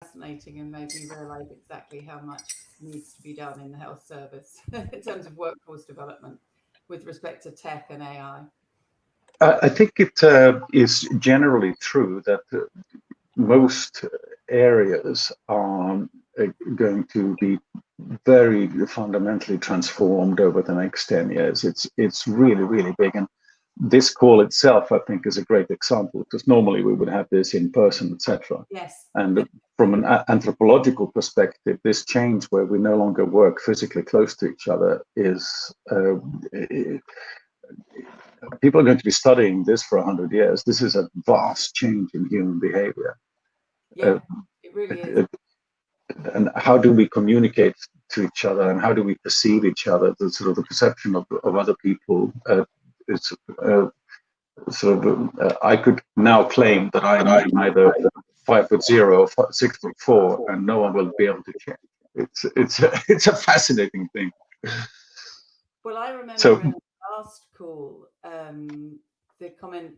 fascinating and made me realise exactly how much needs to be done in the health service in terms of workforce development with respect to tech and AI. I think it is generally true that most areas are going to be very fundamentally transformed over the next 10 years. It's really, really big. And this call itself, I think, is a great example, because normally we would have this in person, etc. Yes. And from an anthropological perspective, this change where we no longer work physically close to each other is people are going to be studying this for 100 years. This is a vast change in human behavior. Yeah, it really is. And how do we communicate to each other, and how do we perceive each other? The sort of the perception of other people is I could now claim that I'm either 5'0" or 6'4", and no one will be able to check. It's a fascinating thing. Well, I remember in the last call, the comment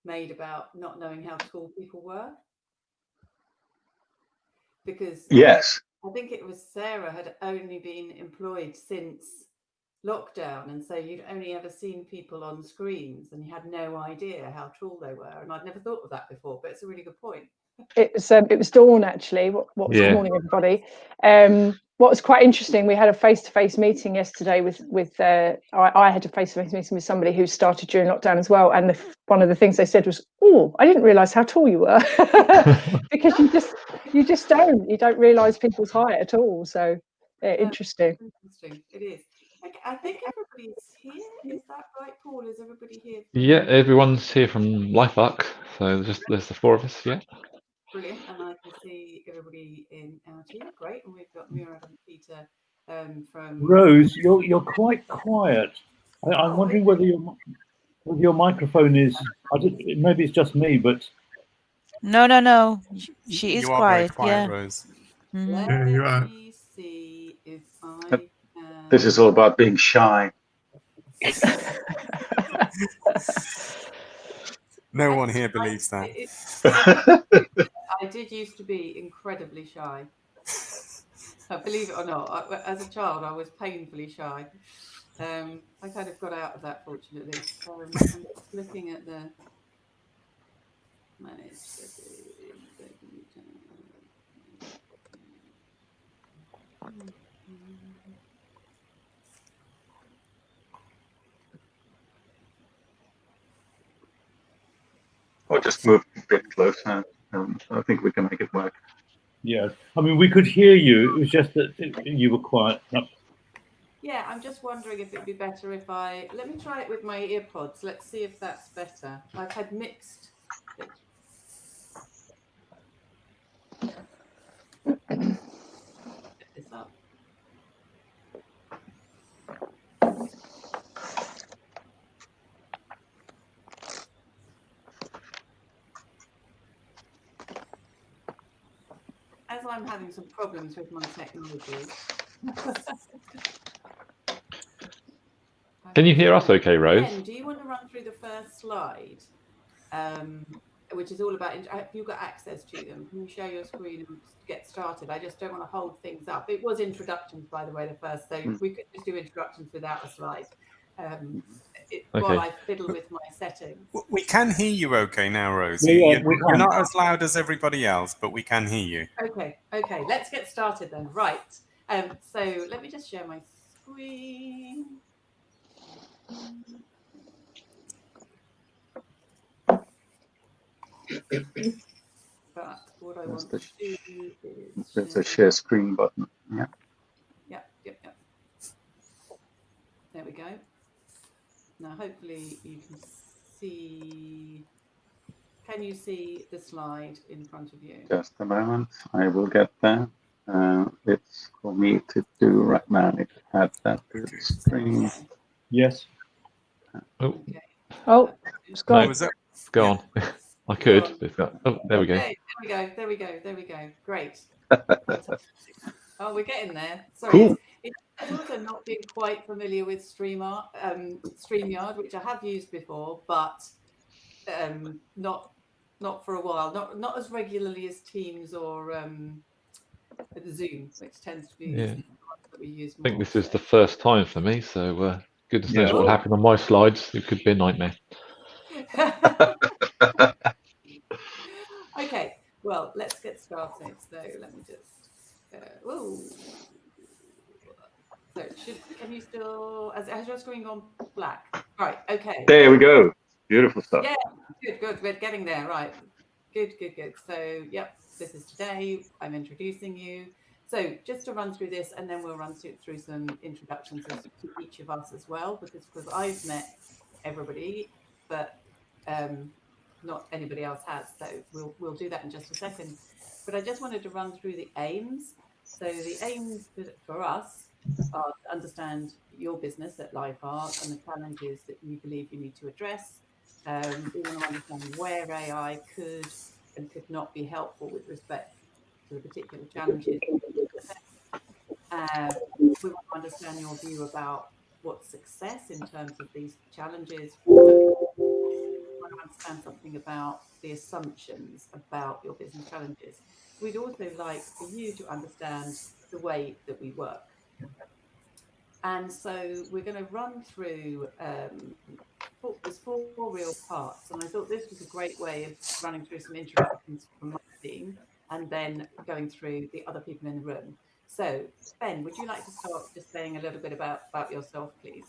made about not knowing how tall people were, because yes, I think it was Sarah had only been employed since lockdown, and so you'd only ever seen people on screens and you had no idea how tall they were, and I'd never thought of that before, but it's a really good point. It was Dawn, actually. Good morning, everybody. What was quite interesting, we had a face-to-face meeting yesterday with I had a face-to-face meeting with somebody who started during lockdown as well, and one of the things they said was, "Oh, I didn't realise how tall you were," because you don't realise people's height at all. So interesting. Interesting, it is. I think everybody's here. Is that right, Paul? Is everybody here? Yeah, everyone's here from LifeArc. So there's the four of us. Yeah. Brilliant, and I can see everybody in our team. Great, and we've got Mira and Peter from Rose. You're quite quiet. I'm wondering whether your microphone is. Maybe it's just me, but no. She is quiet. Yeah, Rose. Let me see if I. This is all about being shy. No one here believes that. I did used to be incredibly shy. Believe it or not, as a child, I was painfully shy. I kind of got out of that, fortunately. I'm just looking at the managed settings. Or just move a bit closer. I think we can make it work. Yeah, I mean, we could hear you. It was just that you were quiet. Yeah, I'm just wondering if it'd be better if let me try it with my earpods. Let's see if that's better. I've had mixed. Get this up. As I'm having some problems with my technology. Can you hear us okay, Rose? Ben, do you want to run through the first slide, which is all about, have you got access to them? Can you share your screen and get started? I just don't want to hold things up. It was introductions, by the way, the first, so we could just do introductions without a slide. While I fiddle with my settings. We can hear you okay now, Rose. Yeah, you're not as loud as everybody else, but we can hear you. Okay, let's get started then. Right. So let me just share my screen. But what I want to do is there's a share screen button. Yeah. Yep. There we go. Now, hopefully you can see. Can you see the slide in front of you? Just a moment. I will get there. It's for me to do right now. It had that screen. Yes. Oh, it's gone. No, go on. I could. There we go. Okay, there we go. Great. Oh, we're getting there. Sorry. Cool. I've also not been quite familiar with StreamYard, which I have used before, but not not for a while, not as regularly as Teams or Zoom, which tends to be Yeah. that we use I think more. this is the first time for me, so goodness knows Yeah. what will happen on my slides. It could be a nightmare. Okay, well, let's get started. So let me just. Whoa. So can you still? Has your screen gone black? Right. Okay. There we go. Beautiful stuff. Yeah. Good. We're getting there. Right. Good. So, yep. This is today. I'm introducing you. So just to run through this, and then we'll run through some introductions to each of us as well, because I've met everybody, but not anybody else has. So we'll do that in just a second. But I just wanted to run through the aims. So the aims for us are to understand your business at LifeArc and the challenges that you believe you need to address. We want to understand where AI could and could not be helpful with respect to the particular challenges. We want to understand your view about what success in terms of these challenges would look like. We want to understand something about the assumptions about your business challenges. We'd also like for you to understand the way that we work. And so we're going to run through there's 4 real parts, and I thought this was a great way of running through some introductions from my team and then going through the other people in the room. So Ben, would you like to start just saying a little bit about yourself, please?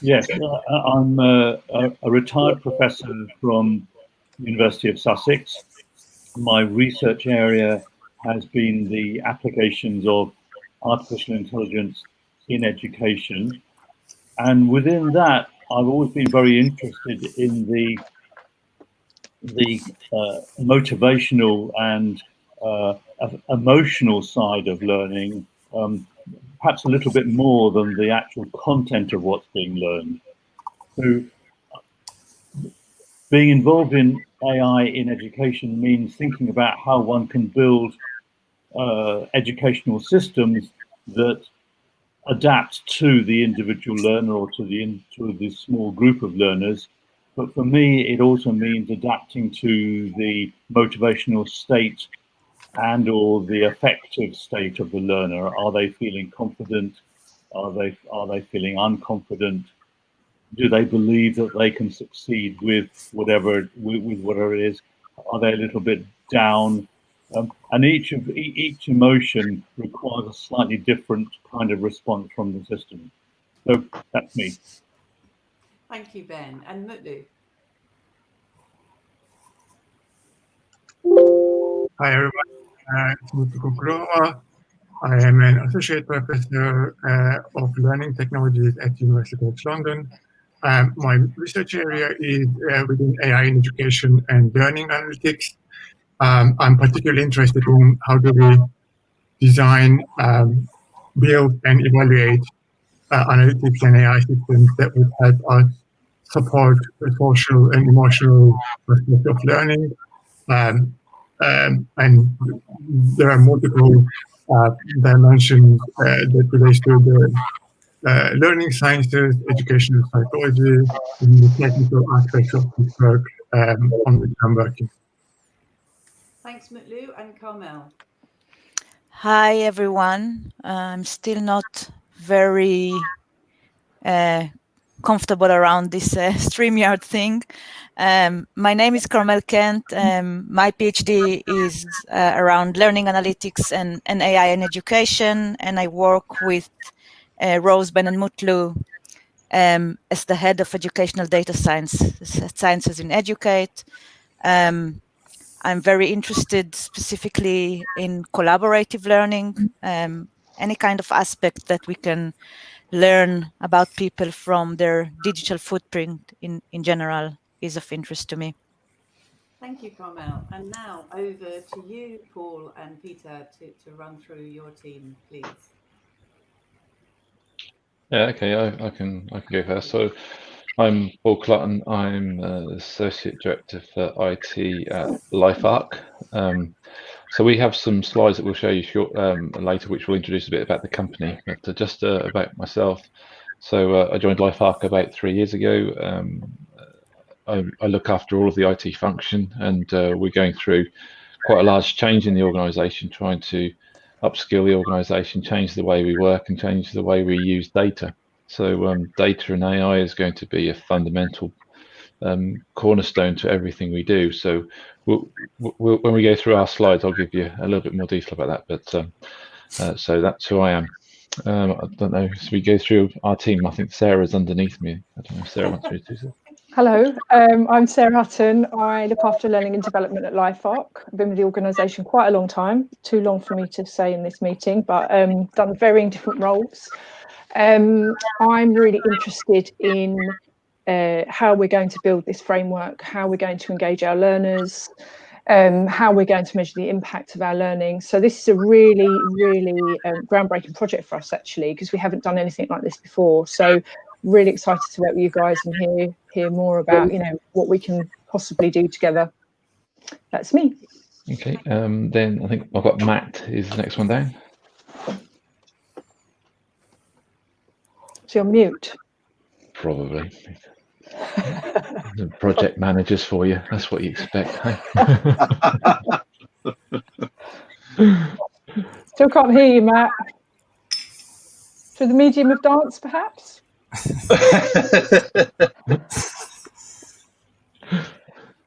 Yes, I'm a retired professor from University of Sussex. My research area has been the applications of artificial intelligence in education. And within that, I've always been very interested in the motivational and emotional side of learning, perhaps a little bit more than the actual content of what's being learned. So being involved in AI in education means thinking about how one can build educational systems that adapt to the individual learner or to the small group of learners. But for me, it also means adapting to the motivational state and or the affective state of the learner. Are they feeling confident? Are they feeling unconfident? Do they believe that they can succeed with whatever it is? Are they a little bit down? And each emotion requires a slightly different kind of response from the system. So that's me. Thank you, Ben. And Mutlu. Hi everyone, it's Mutlu Kukurova. I am an associate professor of learning technologies at University College London. My research area is within AI in education and learning analytics. I'm particularly interested in how do we design, build and evaluate analytics and AI systems that would help us support the social and emotional aspect of learning. And there are multiple dimensions that relates to the learning sciences, educational psychology, and the technical aspects of this work on which I'm working. Thanks, Mutlu. And Carmel. Hi, everyone. I'm still not very comfortable around this StreamYard thing. My name is Carmel Kent. My PhD is around learning analytics and AI in education, and I work with Rose, Ben, and Mutlu as the head of educational data sciences in Educate. I'm very interested specifically in collaborative learning, any kind of aspect that we can learn about people from their digital footprint in general is of interest to me. Thank you, Carmel. And now over to you, Paul and Peter, to run through your team, please. Yeah, okay, I can go first. So I'm Paul Clutton. I'm Associate Director for IT at LifeArc. So we have some slides that we'll show you later, which will introduce a bit about the company, but just about myself. So I joined LifeArc about 3 years ago. I look after all of the IT function, and we're going through quite a large change in the organisation, trying to upskill the organisation, change the way we work, and change the way we use data. So data and AI is going to be a fundamental cornerstone to everything we do. So when we go through our slides, I'll give you a little bit more detail about that. But so that's who I am. I don't know. So we go through our team. I think Sarah's underneath me. I don't know if Sarah wants to do so. Hello, I'm Sarah Hutton. I look after learning and development at LifeArc. I've been with the organisation quite a long time, too long for me to say in this meeting, but done varying different roles. I'm really interested in how we're going to build this framework, how we're going to engage our learners, how we're going to measure the impact of our learning. So this is a really, really groundbreaking project for us, actually, because we haven't done anything like this before. So really excited to work with you guys and hear more about what we can possibly do together. That's me. Okay, then I think I've got Matt is the next one down. So you're mute. Probably. The project managers for you. That's what you expect, hey? Still can't hear you, Matt. Through the medium of dance, perhaps?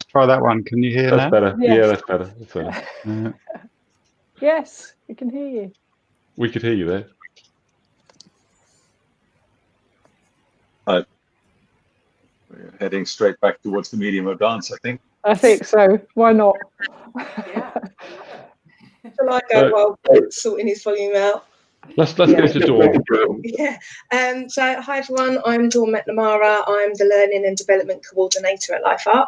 Try that one. Can you hear That's now? better. Yes. Yeah, that's better. That's better. Yes, we can hear you. We could hear you there. We're heading straight back towards the medium of dance, I think. I think so. Why not? Yeah. Shall I go while Paul's sorting his volume out? Let's go to Dawn. Yeah. So hi everyone, I'm Dawn McNamara. I'm the Learning and Development Coordinator at LifeArc.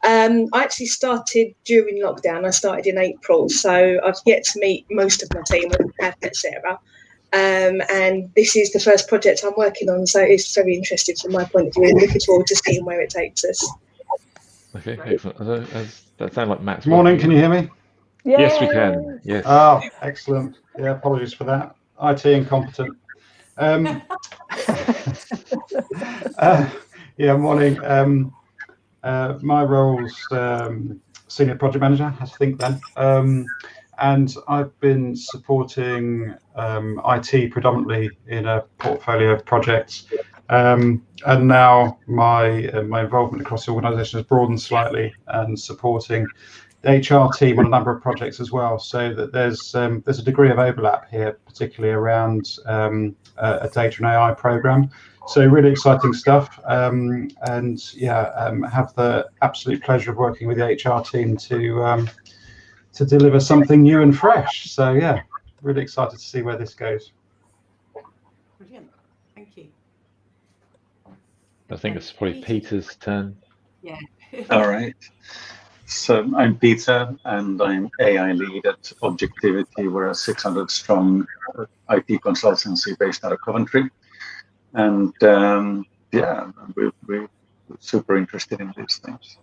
I actually started during lockdown. I started in April, so I've yet to meet most of my team. I have met Sarah. And this is the first project I'm working on, so it's very interesting from my point of view and looking forward to seeing where it takes us. Okay, excellent. That sounds like Matt's. Morning, can you hear me? Yes, we can. Yes. Oh, excellent. Yeah, apologies for that. IT incompetent. Yeah, morning. My role's senior project manager, I think then. And I've been supporting IT predominantly in a portfolio of projects. And now my involvement across the organisation has broadened slightly and supporting the HR team on a number of projects as well. So that there's a degree of overlap here, particularly around a data and AI program. So really exciting stuff. And yeah, have the absolute pleasure of working with the HR team to deliver something new and fresh. So yeah, really excited to see where this goes. Brilliant. Thank you. I think it's probably Peter's turn. Yeah. All right. So I'm Peter, and I'm AI lead at Objectivity. We're a 600-strong IT consultancy based out of Coventry. And yeah, we're super interested in these things.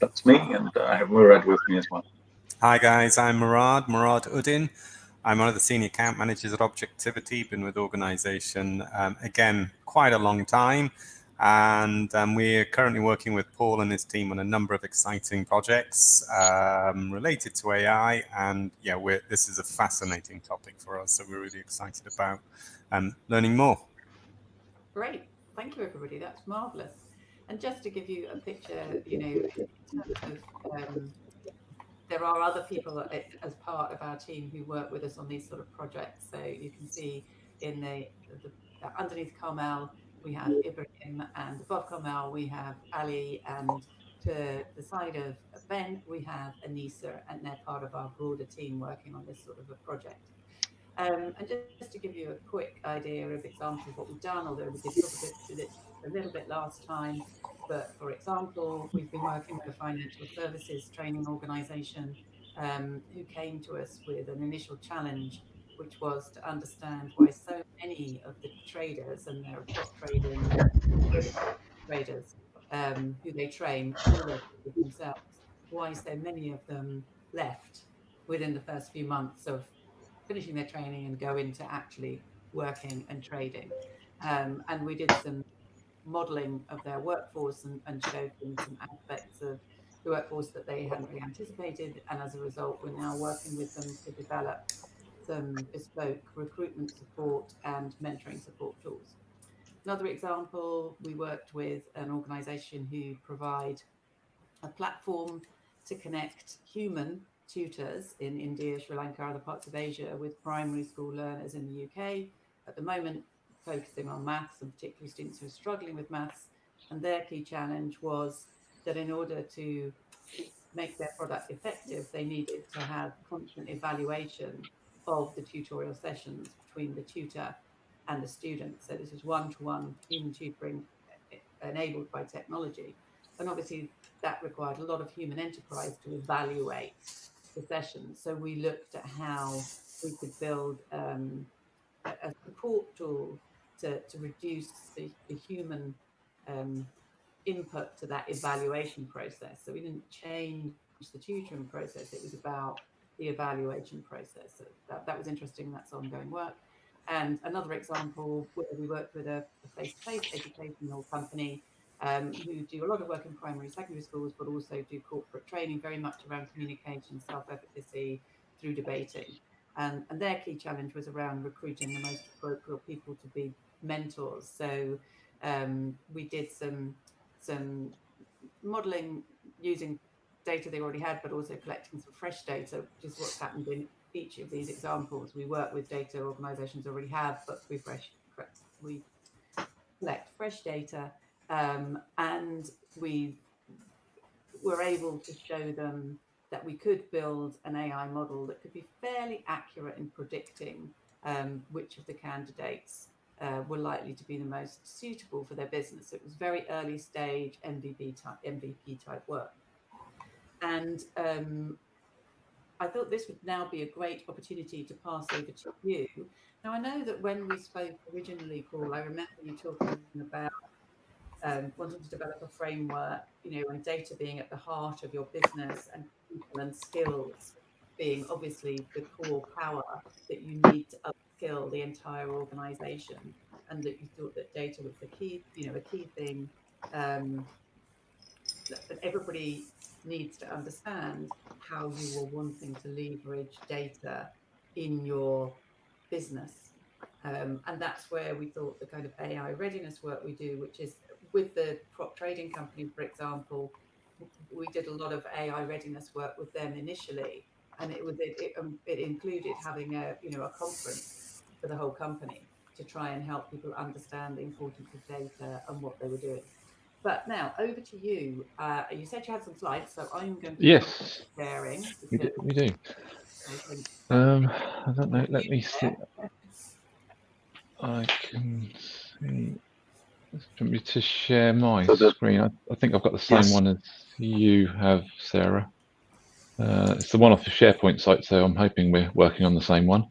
That's me, and I have Murad with me as well. Hi guys, I'm Murad Uddin. I'm one of the senior account managers at Objectivity, been with the organization, again, quite a long time. And we're currently working with Paul and his team on a number of exciting projects related to AI. And yeah, this is a fascinating topic for us, so we're really excited about learning more. Great. Thank you, everybody. That's marvellous. And just to give you a picture, in terms of there are other people as part of our team who work with us on these sort of projects. So you can see in the underneath Carmel, we have Ibrahim, and above Carmel, we have Ali, and to the side of Ben, we have Anissa, and they're part of our broader team working on this sort of a project. And just to give you a quick idea of examples of what we've done, although we did talk a little bit last time, but for example, we've been working with a financial services training organisation who came to us with an initial challenge, which was to understand why so many of the traders, and they're prop trading traders who they train, all their traders themselves, why so many of them left within the first few months of finishing their training and go into actually working and trading. And we did some modelling of their workforce and showed them some aspects of the workforce that they hadn't really anticipated. And as a result, we're now working with them to develop some bespoke recruitment support and mentoring support tools. Another example, we worked with an organisation who provide a platform to connect human tutors in India, Sri Lanka, other parts of Asia with primary school learners in the UK, at the moment focusing on maths and particularly students who are struggling with maths. And their key challenge was that in order to make their product effective, they needed to have constant evaluation of the tutorial sessions between the tutor and the student. So this is one-to-one human tutoring enabled by technology. And obviously that required a lot of human enterprise to evaluate the sessions. So we looked at how we could build a support tool to reduce the human input to that evaluation process. So we didn't change the tutoring process, it was about the evaluation process. So that was interesting, that's ongoing work. And another example where we worked with a face-to-face educational company who do a lot of work in primary, secondary schools, but also do corporate training, very much around communication, self-efficacy through debating. And their key challenge was around recruiting the most appropriate people to be mentors. So we did some modeling using data they already had, but also collecting some fresh data, which is what's happened in each of these examples. We work with data organizations already have, but we collect fresh data, and we were able to show them that we could build an AI model that could be fairly accurate in predicting which of the candidates were likely to be the most suitable for their business. So it was very early stage MVP type work. And I thought this would now be a great opportunity to pass over to you. Now, I know that when we spoke originally, Paul, I remember you talking about wanting to develop a framework, and data being at the heart of your business and people and skills being obviously the core power that you need to upskill the entire organization, and that you thought that data was the key, a key thing that everybody needs to understand how you are wanting to leverage data in your business. And that's where we thought the kind of AI readiness work we do, which is with the prop trading company, for example, we did a lot of AI readiness work with them initially, and it included having a conference for the whole company to try and help people understand the importance of data and what they were doing. But now over to you. You said you had some slides, so I'm going to yes sharing. we do. I don't know. Let me see. I can see. Want me to share my screen? I think I've got the same one as you have, Sarah. It's the one off the SharePoint site, so I'm hoping we're working on the same one.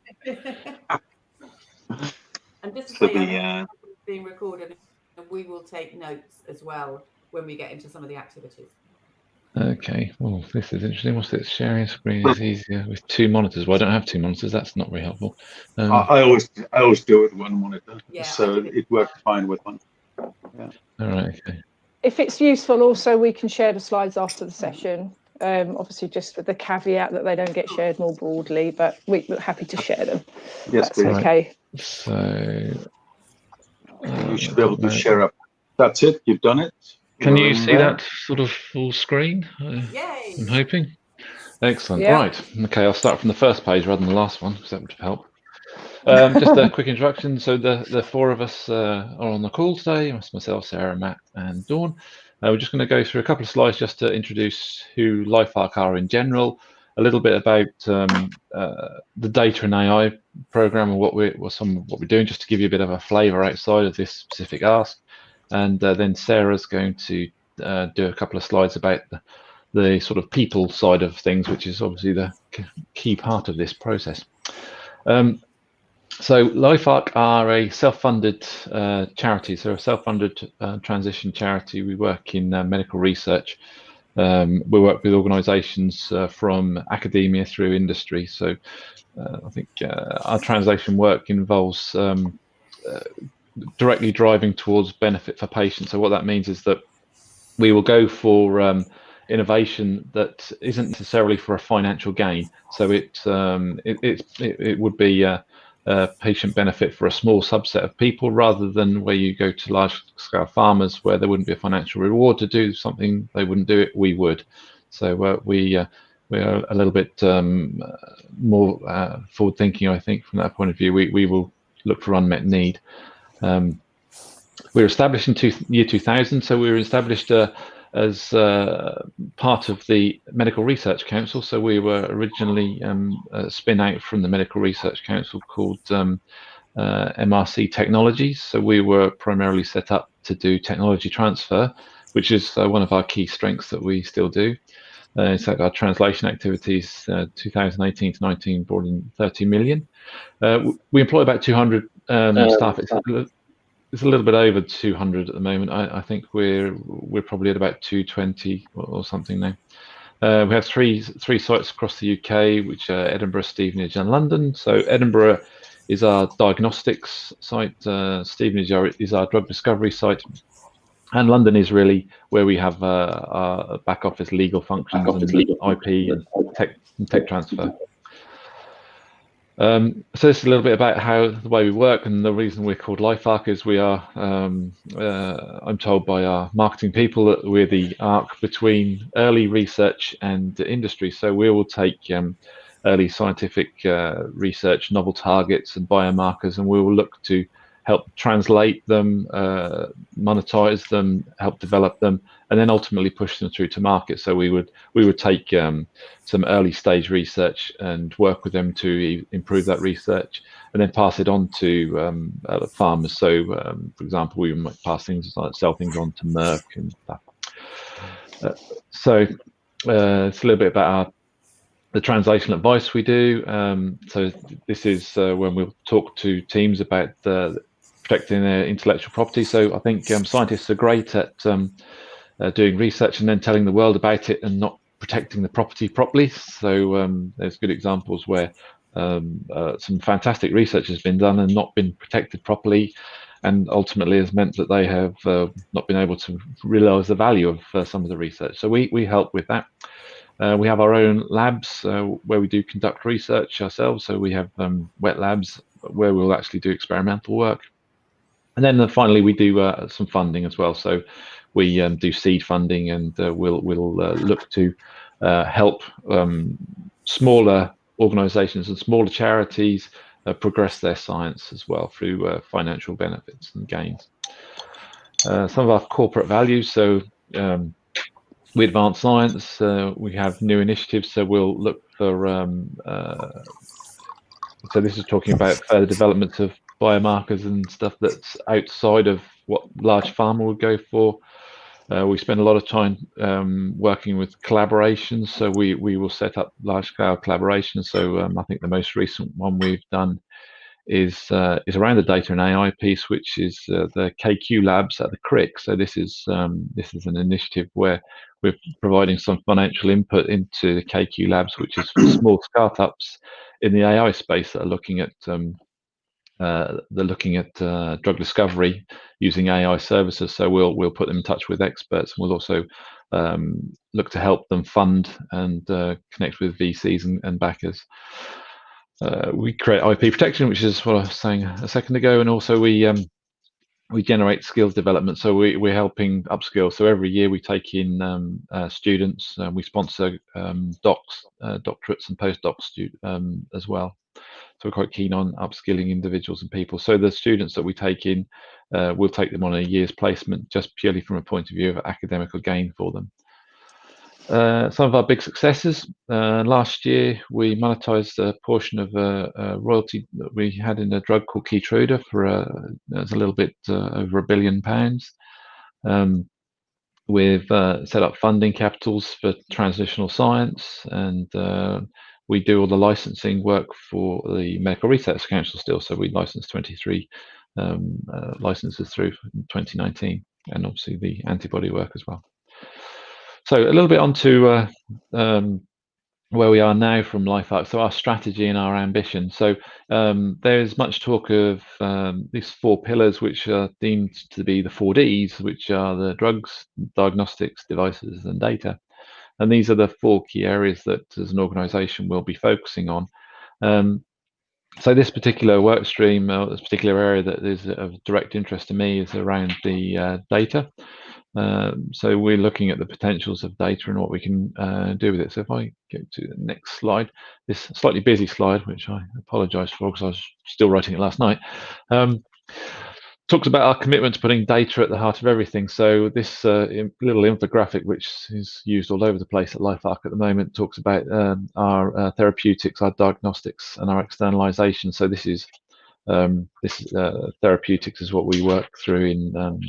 And this is being recorded, and we will take notes as well when we get into some of the activities. Okay, well, this is interesting. What's it? Sharing screen is easier with two monitors. Well, I don't have two monitors. That's not very helpful. I always do it with one monitor, so it worked fine with one. Yeah. All right. Okay. If it's useful, also we can share the slides after the session. Obviously, just with the caveat that they don't get shared more broadly, but we're happy to share them. Yes, that's okay. Right. So you should be able to share up. That's it. You've done it. Can you see that sort of full screen? Yay! I'm hoping. Excellent. Yeah. Right. Okay, I'll start from the first page rather than the last one, because that would help. Just a quick introduction. So the four of us are on the call today. Myself, Sarah, Matt, and Dawn. We're just going to go through a couple of slides just to introduce who LifeArc are in general, a little bit about the data and AI program and what we're doing, just to give you a bit of a flavour outside of this specific ask. And then Sarah's going to do a couple of slides about the sort of people side of things, which is obviously the key part of this process. So LifeArc are a self-funded charity, so a self-funded transition charity. We work in medical research. We work with organisations from academia through industry. So I think our translation work involves directly driving towards benefit for patients. So what that means is that we will go for innovation that isn't necessarily for a financial gain. So it would be a patient benefit for a small subset of people, rather than where you go to large scale farmers where there wouldn't be a financial reward to do something, they wouldn't do it, we would. So we are a little bit more forward thinking, I think, from that point of view. We will look for unmet need. We were established in year 2000, so we were established as part of the Medical Research Council. So we were originally a spin out from the Medical Research Council called MRC Technologies. So we were primarily set up to do technology transfer, which is one of our key strengths that we still do. In fact, our translation activities, 2018 to 19, brought in 30 million. We employ about 200 staff. It's a little bit over 200 at the moment. I think we're probably at about 220 or something now. We have three sites across the UK, which are Edinburgh, Stevenage, and London. So Edinburgh is our diagnostics site. Stevenage is our drug discovery site, and London is really where we have our back office legal functions and IP and tech transfer. So this is a little bit about the way we work, and the reason we're called LifeArc is we are, I'm told by our marketing people, that we're the arc between early research and industry. So we will take early scientific research, novel targets and biomarkers, and we will look to help translate them, monetize them, help develop them, and then ultimately push them through to market. So we would take some early stage research and work with them to improve that research, and then pass it on to farmers. So, for example, we might pass things like sell things on to Merck and stuff. So it's a little bit about the translational advice we do. So this is when we'll talk to teams about protecting their intellectual property. So I think scientists are great at doing research and then telling the world about it and not protecting the property properly. So there's good examples where some fantastic research has been done and not been protected properly, and ultimately has meant that they have not been able to realize the value of some of the research. So we help with that. We have our own labs where we do conduct research ourselves. So we have wet labs where we'll actually do experimental work. And then finally, we do some funding as well. So we do seed funding, and we'll look to help smaller organizations and smaller charities progress their science as well through financial benefits and gains. Some of our corporate values. So we advance science. We have new initiatives. So we'll look for. So this is talking about further development of biomarkers and stuff that's outside of what large pharma would go for. We spend a lot of time working with collaborations. So we will set up large scale collaborations. So I think the most recent one we've done is around the data and AI piece, which is the KQ labs at the CRIC. So this is an initiative where we're providing some financial input into the KQ labs, which is for small startups in the AI space that are looking at drug discovery using AI services. So we'll put them in touch with experts, and we'll also look to help them fund and connect with VCs and backers. We create IP protection, which is what I was saying a second ago, and also we generate skills development. So we're helping upskill. So every year we take in students. We sponsor doctorates and postdocs as well. So we're quite keen on upskilling individuals and people. So the students that we take in, we'll take them on a year's placement, just purely from a point of view of academic gain for them. Some of our big successes. Last year, we monetized a portion of a royalty that we had in a drug called Keytruda for it's a little bit over £1 billion. We've set up funding capitals for transitional science, and we do all the licensing work for the Medical Research Council still. So we licensed 23 licenses through 2019, and obviously the antibody work as well. So a little bit onto where we are now from LifeArc, so our strategy and our ambition. So there's much talk of these 4 pillars, which are deemed to be the 4 Ds, which are the drugs, diagnostics, devices, and data. And these are the 4 key areas that as an organisation we'll be focusing on. So this particular work stream, this particular area that is of direct interest to me is around the data. So we're looking at the potentials of data and what we can do with it. So if I go to the next slide, this slightly busy slide, which I apologise for because I was still writing it last night, talks about our commitment to putting data at the heart of everything. So this little infographic, which is used all over the place at LifeArc at the moment, talks about our therapeutics, our diagnostics, and our externalization. So this is therapeutics is what we work through in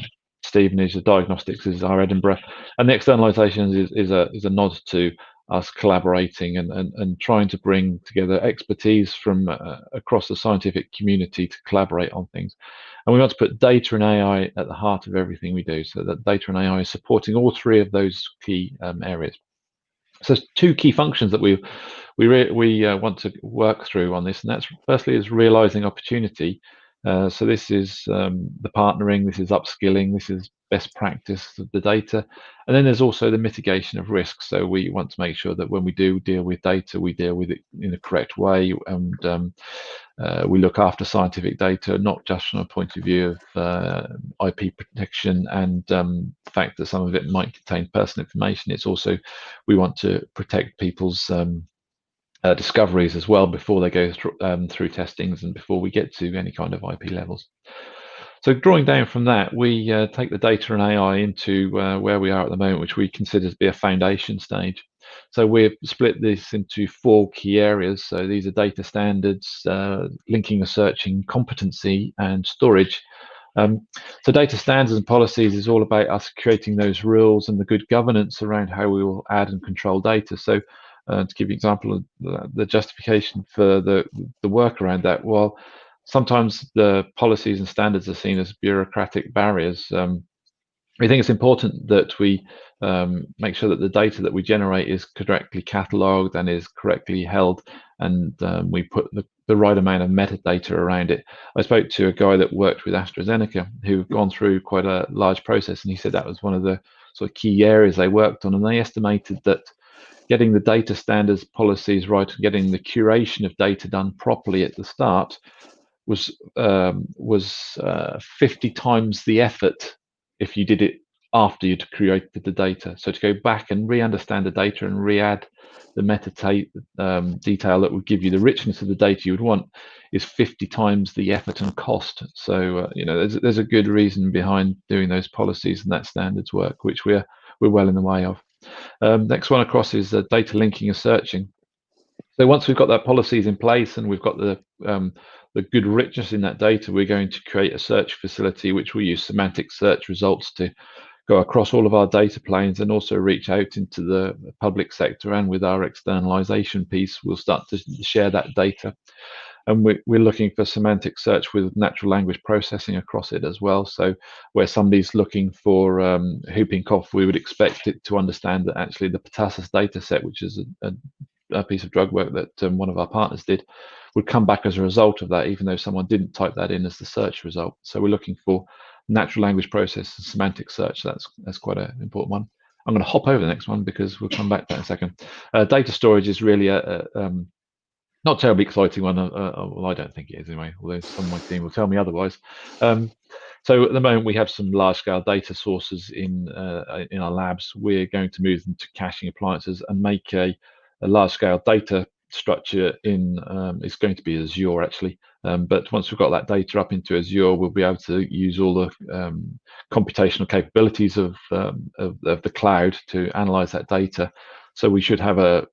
Stevenage. The diagnostics is our Edinburgh, and the externalization is a nod to us collaborating and trying to bring together expertise from across the scientific community to collaborate on things. And we want to put data and AI at the heart of everything we do, so that data and AI is supporting all 3 of those key areas. So there's 2 key functions that we want to work through on this, and that's firstly is realizing opportunity. So this is the partnering, this is upskilling, this is best practice of the data, and then there's also the mitigation of risk. So we want to make sure that when we do deal with data, we deal with it in a correct way, and we look after scientific data, not just from a point of view of IP protection and the fact that some of it might contain personal information. It's also, we want to protect people's discoveries as well before they go through testings and before we get to any kind of IP levels. So drawing down from that, we take the data and AI into where we are at the moment, which we consider to be a foundation stage. So we've split this into 4 key areas. So these are data standards, linking and searching, competency, and storage. So data standards and policies is all about us creating those rules and the good governance around how we will add and control data. So to give you an example of the justification for the work around that, well, sometimes the policies and standards are seen as bureaucratic barriers. We think it's important that we make sure that the data that we generate is correctly catalogued and is correctly held, and we put the right amount of metadata around it. I spoke to a guy that worked with AstraZeneca who've gone through quite a large process, and he said that was one of the sort of key areas they worked on, and they estimated that getting the data standards policies right and getting the curation of data done properly at the start was 50 times the effort if you did it after you'd created the data. So to go back and re-understand the data and re-add the metadata detail that would give you the richness of the data you would want is 50 times the effort and cost. So you know, there's a good reason behind doing those policies and that standards work, which we're well in the way of. Next one across is data linking and searching. So once we've got that policies in place and we've got the good richness in that data, we're going to create a search facility which we use semantic search results to go across all of our data planes and also reach out into the public sector. And with our externalization piece, we'll start to share that data. And we're looking for semantic search with natural language processing across it as well. So where somebody's looking for whooping cough, we would expect it to understand that actually the pertussis data set, which is a piece of drug work that one of our partners did, would come back as a result of that, even though someone didn't type that in as the search result. So we're looking for natural language process and semantic search. That's quite an important one. I'm going to hop over the next one because we'll come back to that in a second. Data storage is really a not terribly exciting one. Well, I don't think it is anyway, although some of my team will tell me otherwise. So at the moment, we have some large-scale data sources in our labs. We're going to move them to caching appliances and make a large-scale data structure in. It's going to be Azure actually, but once we've got that data up into Azure, we'll be able to use all the computational capabilities of the cloud to analyze that data. So we should have a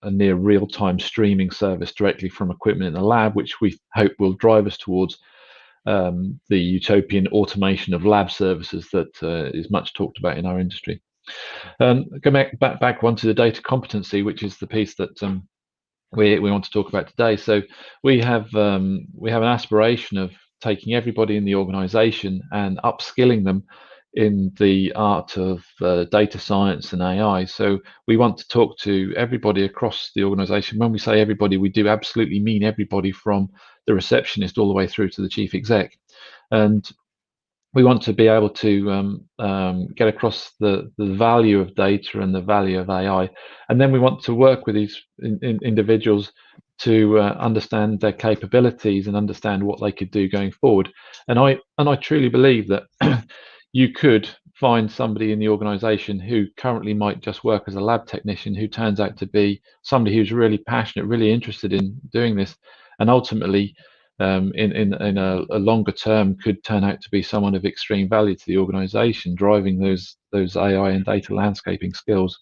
near real-time streaming service directly from equipment in the lab, which we hope will drive us towards the utopian automation of lab services that is much talked about in our industry. Go back one to the data competency, which is the piece that we want to talk about today. So we have an aspiration of taking everybody in the organization and upskilling them in the art of data science and AI. So we want to talk to everybody across the organization. When we say everybody, we do absolutely mean everybody from the receptionist all the way through to the chief exec. And we want to be able to get across the value of data and the value of AI. And then we want to work with these individuals to understand their capabilities and understand what they could do going forward. And I truly believe that you could find somebody in the organization who currently might just work as a lab technician who turns out to be somebody who's really passionate, really interested in doing this, and ultimately in a longer term could turn out to be someone of extreme value to the organization, driving those AI and data landscaping skills.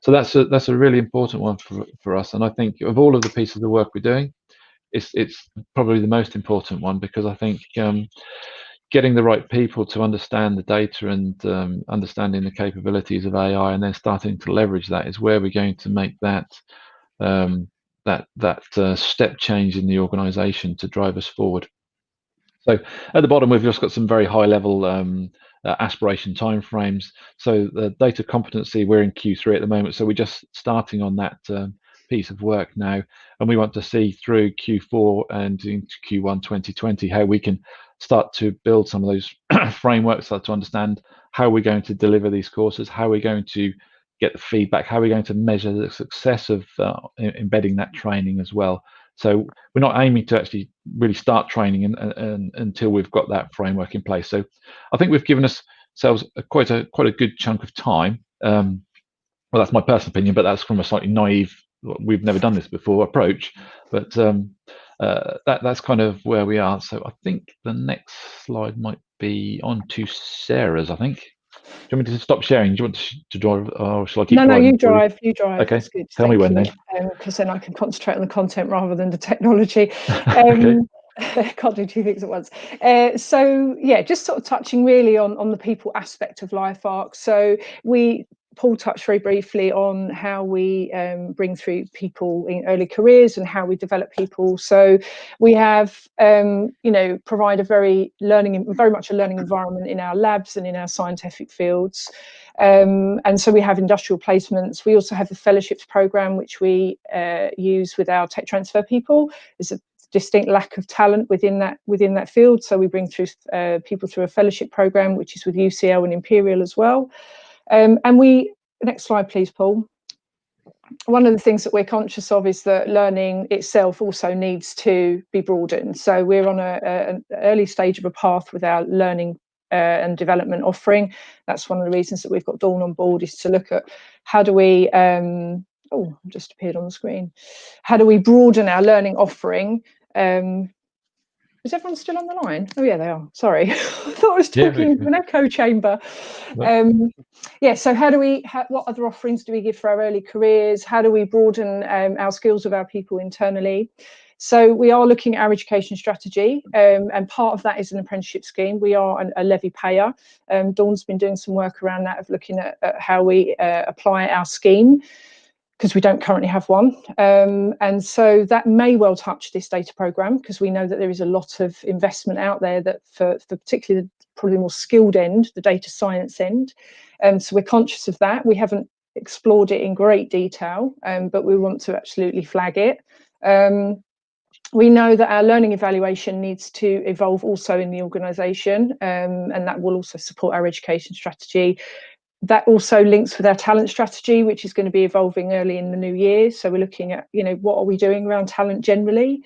So that's a really important one for us. And I think of all of the pieces of work we're doing, it's probably the most important one, because I think getting the right people to understand the data and understanding the capabilities of AI and then starting to leverage that is where we're going to make that step change in the organization to drive us forward. So at the bottom, we've just got some very high level aspiration timeframes. So the data competency, we're in Q3 at the moment, so we're just starting on that piece of work now, and we want to see through Q4 and into Q1 2020 how we can start to build some of those frameworks, start to understand how we're going to deliver these courses, how we're going to get the feedback, how we're going to measure the success of embedding that training as well. So we're not aiming to actually really start training until we've got that framework in place. So I think we've given ourselves quite a good chunk of time. Well, that's my personal opinion, but that's from a slightly naive, we've never done this before approach. But that's kind of where we are. So I think the next slide might be on to Sarah's, I think. Do you want me to stop sharing? Do you want to drive, or shall I keep driving? No, you drive. You drive. Okay. That's good. Tell me when then. Because then I can concentrate on the content rather than the technology. Okay. Can't do two things at once. So yeah, just sort of touching really on the people aspect of LifeArc. So Paul touched very briefly on how we bring through people in early careers and how we develop people. So we have, provide a very much a learning environment in our labs and in our scientific fields. And so we have industrial placements. We also have the fellowships program, which we use with our tech transfer people. There's a distinct lack of talent within that field. So we bring through people through a fellowship program, which is with UCL and Imperial as well. Next slide, please, Paul. One of the things that we're conscious of is that learning itself also needs to be broadened. So we're on an early stage of a path with our learning and development offering. That's one of the reasons that we've got Dawn on board, is to look at how do we, just appeared on the screen. How do we broaden our learning offering? Is everyone still on the line? Oh yeah, they are. Sorry, I thought I was talking into an echo chamber. So what other offerings do we give for our early careers? How do we broaden our skills of our people internally? So we are looking at our education strategy, and part of that is an apprenticeship scheme. We are a levy payer. Dawn's been doing some work around that, of looking at how we apply our scheme, because we don't currently have one. And so that may well touch this data programme, because we know that there is a lot of investment out there that for particularly probably the more skilled end, the data science end. So we're conscious of that. We haven't explored it in great detail, but we want to absolutely flag it. We know that our learning evaluation needs to evolve also in the organisation, and that will also support our education strategy. That also links with our talent strategy, which is going to be evolving early in the new year. So we're looking at, what are we doing around talent generally?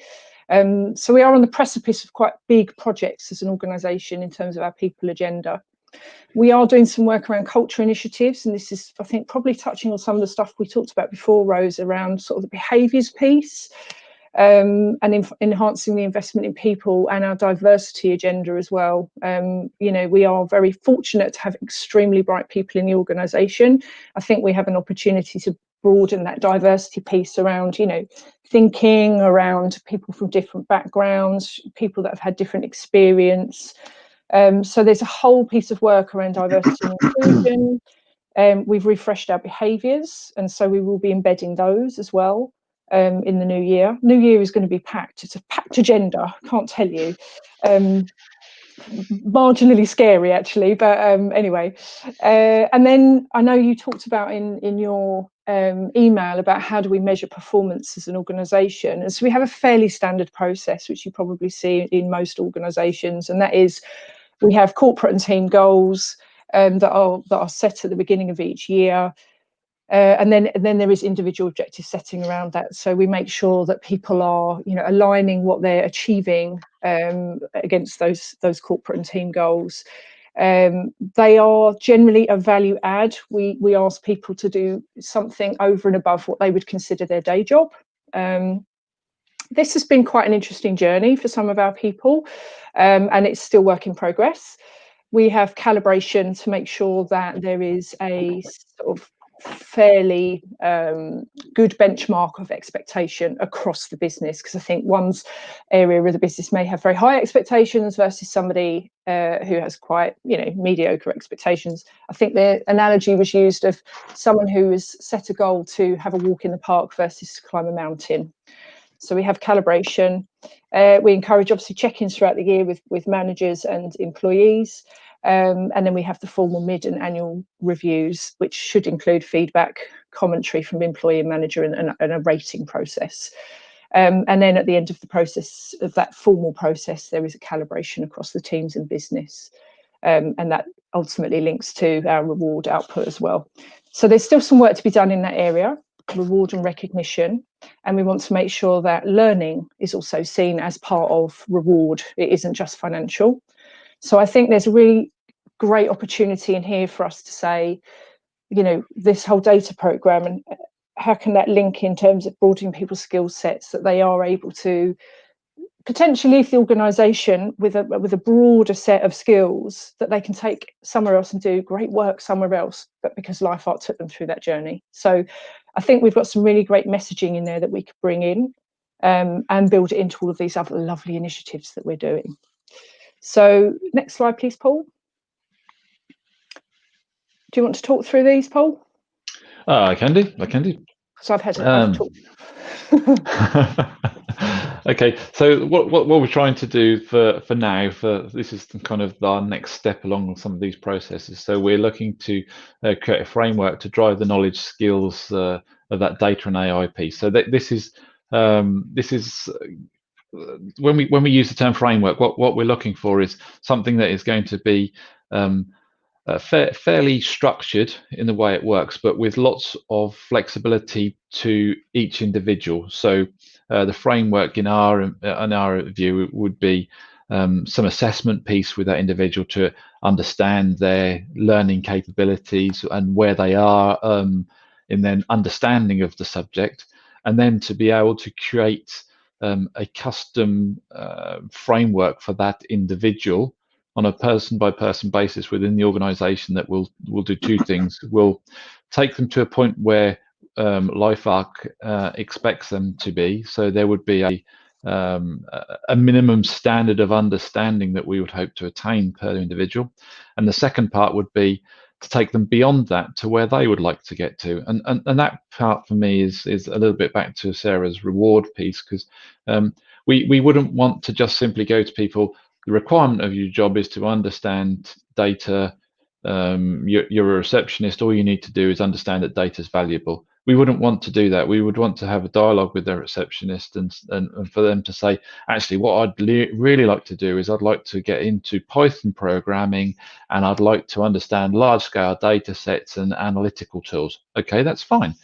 So we are on the precipice of quite big projects as an organisation in terms of our people agenda. We are doing some work around culture initiatives, and this is, I think, probably touching on some of the stuff we talked about before, Rose, around sort of the behaviours piece. And enhancing the investment in people and our diversity agenda as well. We are very fortunate to have extremely bright people in the organisation. I think we have an opportunity to broaden that diversity piece around, thinking around people from different backgrounds, people that have had different experience. So there's a whole piece of work around diversity and inclusion. We've refreshed our behaviours, and so we will be embedding those as well. In the new year. New year is going to be packed. It's a packed agenda, I can't tell you. marginally scary actually, but anyway. And then I know you talked about in your email about how do we measure performance as an organisation, and so we have a fairly standard process which you probably see in most organisations, and that is we have corporate and team goals that are set at the beginning of each year. And then there is individual objective setting around that. So we make sure that people are, aligning what they're achieving against those corporate and team goals. They are generally a value add. We ask people to do something over and above what they would consider their day job. This has been quite an interesting journey for some of our people, and it's still work in progress. We have calibration to make sure that there is a sort of fairly good benchmark of expectation across the business, because I think one's area of the business may have very high expectations versus somebody who has quite mediocre expectations. I think the analogy was used of someone who has set a goal to have a walk in the park versus to climb a mountain. So we have calibration. We encourage obviously check-ins throughout the year with managers and employees. And then we have the formal mid and annual reviews, which should include feedback, commentary from employee and manager, and a rating process. And then at the end of the process, of that formal process, there is a calibration across the teams and business. And that ultimately links to our reward output as well. So there's still some work to be done in that area, reward and recognition. And we want to make sure that learning is also seen as part of reward. It isn't just financial. So I think there's a really great opportunity in here for us to say, this whole data program, and how can that link in terms of broadening people's skill sets, that they are able to potentially leave the organisation with a broader set of skills that they can take somewhere else and do great work somewhere else, but because Life Art took them through that journey. So I think we've got some really great messaging in there that we could bring in and build it into all of these other lovely initiatives that we're doing. So next slide, please, Paul. Do you want to talk through these, Paul? I can do. Because I've talked. Okay, so what we're trying to do for now, this is kind of our next step along some of these processes. So we're looking to create a framework to drive the knowledge skills of that data and AI piece. So this is when we use the term framework, what we're looking for is something that is going to be fairly structured in the way it works, but with lots of flexibility to each individual. So the framework in our view would be some assessment piece with that individual to understand their learning capabilities and where they are in their understanding of the subject, and then to be able to create a custom framework for that individual on a person-by-person basis within the organisation that will do two things. We'll take them to a point where LifeArc expects them to be. So there would be a minimum standard of understanding that we would hope to attain per individual. And the second part would be to take them beyond that to where they would like to get to. And that part for me is a little bit back to Sarah's reward piece, because we wouldn't want to just simply go to people, the requirement of your job is to understand data. You're a receptionist, all you need to do is understand that data is valuable. We wouldn't want to do that. We would want to have a dialogue with their receptionist and for them to say, actually, what I'd really like to do is I'd like to get into Python programming, and I'd like to understand large-scale data sets and analytical tools. Okay, that's fine.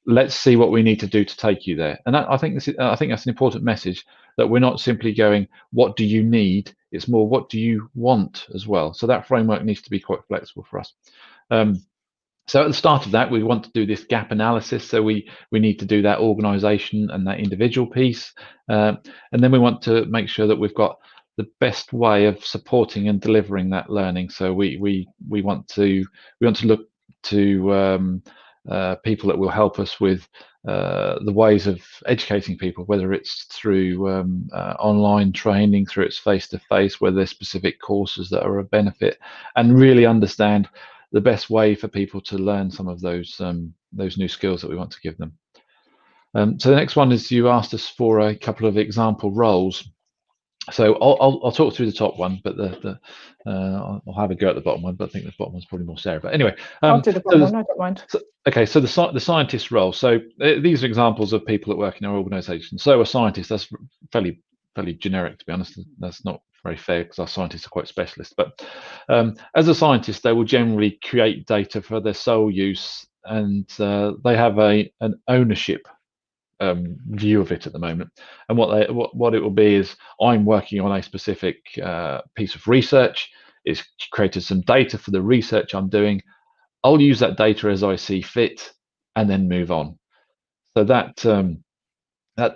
Let's see what we need to do to take you there. And I think that's an important message, that we're not simply going, what do you need? It's more, what do you want as well? So that framework needs to be quite flexible for us. So at the start of that, we want to do this gap analysis. So we need to do that organisation and that individual piece. And then we want to make sure that we've got the best way of supporting and delivering that learning. So we want to look to people that will help us with the ways of educating people, whether it's through online training, through its face-to-face, whether there's specific courses that are a benefit, and really understand the best way for people to learn some of those new skills that we want to give them. So the next one is, you asked us for a couple of example roles. So I'll talk through the top one, but I'll have a go at the bottom one. But I think the bottom one's probably more Sarah. But anyway, I'll do the bottom one. I don't mind. Okay, so the scientist role. So these are examples of people that work in our organisation. So a scientist, that's fairly generic, to be honest. That's not very fair because our scientists are quite specialist. But as a scientist, they will generally create data for their sole use, and they have an ownership view of it at the moment. And what it will be is, I'm working on a specific piece of research. It's created some data for the research I'm doing. I'll use that data as I see fit, and then move on. So that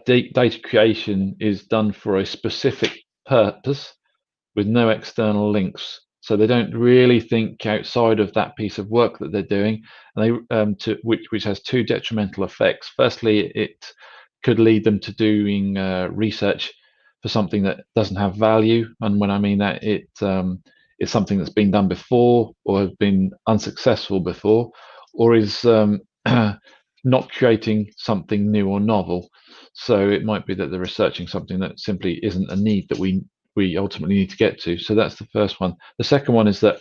data creation is done for a specific purpose with no external links. So they don't really think outside of that piece of work that they're doing, and they which has two detrimental effects. Firstly, it could lead them to doing research for something that doesn't have value, and when I mean that, it's something that's been done before, or has been unsuccessful before, or is not creating something new or novel. So it might be that they're researching something that simply isn't a need that we ultimately need to get to. So that's the first one. The second one is that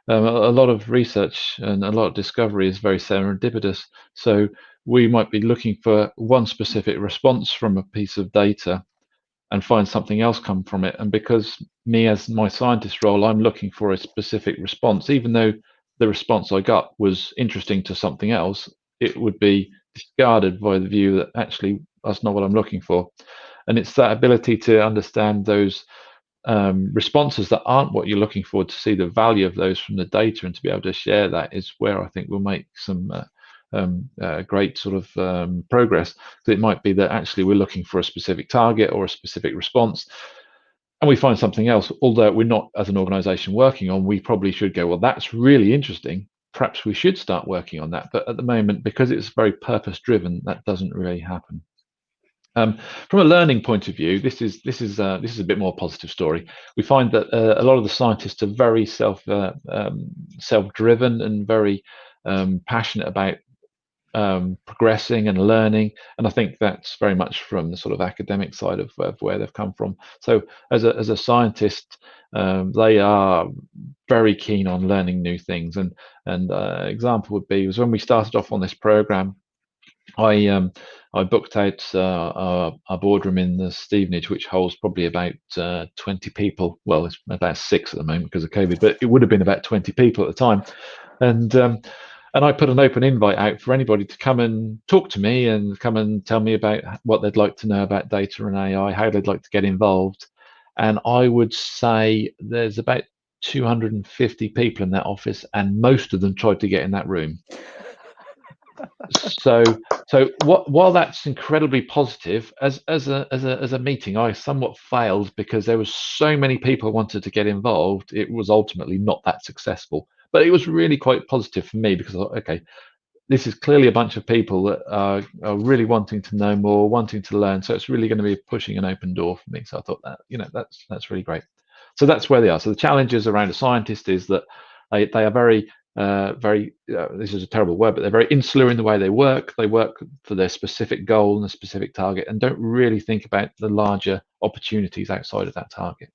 a lot of research and a lot of discovery is very serendipitous. So we might be looking for one specific response from a piece of data and find something else come from it. And because me, as my scientist role, I'm looking for a specific response, even though the response I got was interesting to something else, it would be discarded by the view that actually that's not what I'm looking for. And it's that ability to understand those responses that aren't what you're looking for, to see the value of those from the data and to be able to share that, is where I think we'll make some great sort of progress. So it might be that actually we're looking for a specific target or a specific response, and we find something else, although we're not as an organization working on, we probably should go, well, that's really interesting, perhaps we should start working on that. But at the moment, because it's very purpose driven, that doesn't really happen. From a learning point of view, this is a bit more positive story. We find that a lot of the scientists are very self-driven and very passionate about progressing and learning, and I think that's very much from the sort of academic side of where they've come from. So as a scientist, they are very keen on learning new things. And example would be was when we started off on this program, I booked out our boardroom in the Stevenage, which holds probably about 20 people. Well, it's about 6 at the moment because of COVID, but it would have been about 20 people at the time. And I put an open invite out for anybody to come and talk to me and come and tell me about what they'd like to know about data and AI, how they'd like to get involved. And I would say there's about 250 people in that office, and most of them tried to get in that room. So while that's incredibly positive, as a meeting, I somewhat failed because there was so many people wanted to get involved. It was ultimately not that successful, but it was really quite positive for me because I thought, okay, this is clearly a bunch of people that are really wanting to know more, wanting to learn. So it's really going to be pushing an open door for me. So I thought that, that's really great. So that's where they are. So the challenges around a scientist is that they are very this is a terrible word, but they're very insular in the way they work. They work for their specific goal and a specific target, and don't really think about the larger opportunities outside of that target.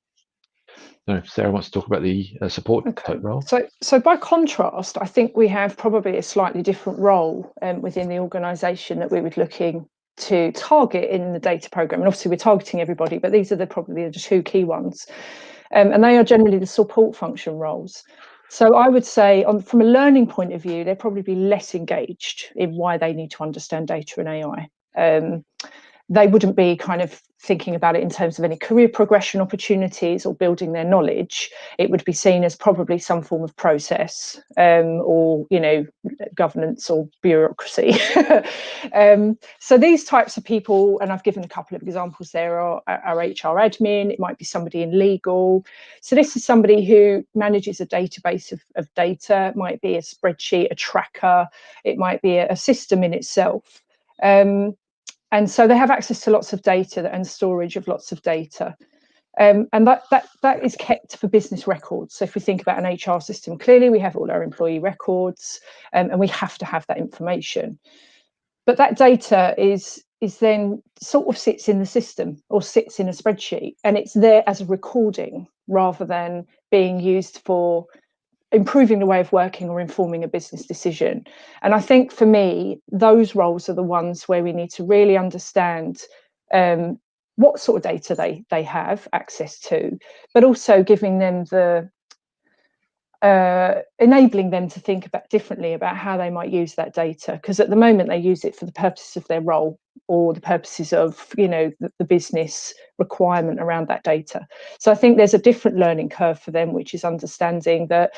So if Sarah wants to talk about the support type role. So by contrast, I think we have probably a slightly different role within the organisation that we were looking to target in the data programme. And obviously we're targeting everybody, but these are probably the 2 key ones. And they are generally the support function roles. So I would say from a learning point of view, they'll probably be less engaged in why they need to understand data and AI. They wouldn't be kind of thinking about it in terms of any career progression opportunities or building their knowledge. It would be seen as probably some form of process or, governance or bureaucracy. So these types of people, and I've given a couple of examples there, are HR admin. It might be somebody in legal. So this is somebody who manages a database of data. It might be a spreadsheet, a tracker. It might be a system in itself. And so they have access to lots of data and storage of lots of data. And that is kept for business records. So if we think about an HR system, clearly we have all our employee records and we have to have that information. But that data is is then sort of sits in the system or sits in a spreadsheet, and it's there as a recording rather than being used for improving the way of working or informing a business decision. And I think for me, those roles are the ones where we need to really understand what sort of data they have access to, but also giving them the enabling them to think about differently about how they might use that data, because at the moment they use it for the purposes of their role or the purposes of, you know, the business requirement around that data. So I think there's a different learning curve for them, which is understanding that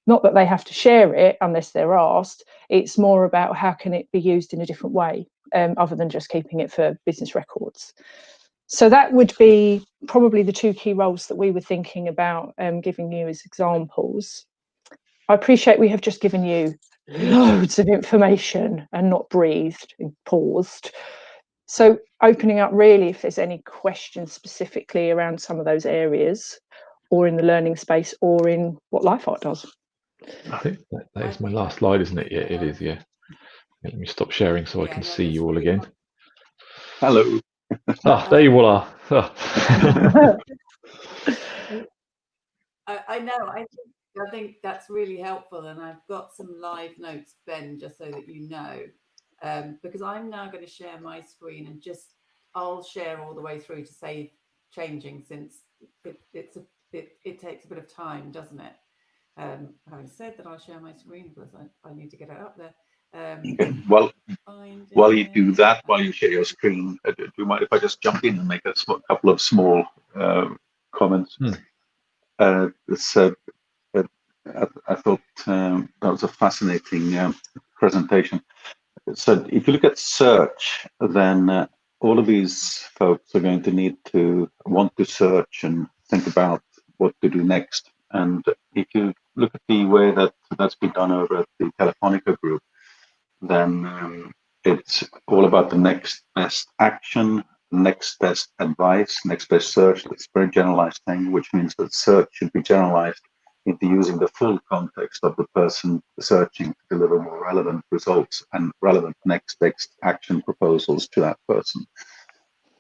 not that they have to share it unless they're asked, it's more about how can it be used in a different way, other than just keeping it for business records. So that would be probably the two key roles that we were thinking about giving you as examples. I appreciate we have just given you loads of information and not breathed and paused. So opening up really if there's any questions specifically around some of those areas or in the learning space or in what LifeArt does. I think that is my last slide, isn't it? Yeah, it is, yeah. Let me stop sharing so I can see you all again. Hello. Ah, there you all are. Oh. I know. I think that's really helpful, and I've got some live notes, Ben, just so that you know, because I'm now going to share my screen and I'll share all the way through to save changing, since it takes a bit of time, doesn't it? Having said that, I'll share my screen because I need to get it up there. Well, while you do that, while you share your screen, do you mind if I just jump in and make a couple of small comments? I thought that was a fascinating presentation. So if you look at search, then all of these folks are going to want to search and think about what to do next. And if you look at the way that's been done over at the Telefonica group, then it's all about the next best action, next best advice, next best search. It's a very generalized thing, which means that search should be generalized into using the full context of the person searching to deliver more relevant results and relevant next best action proposals to that person.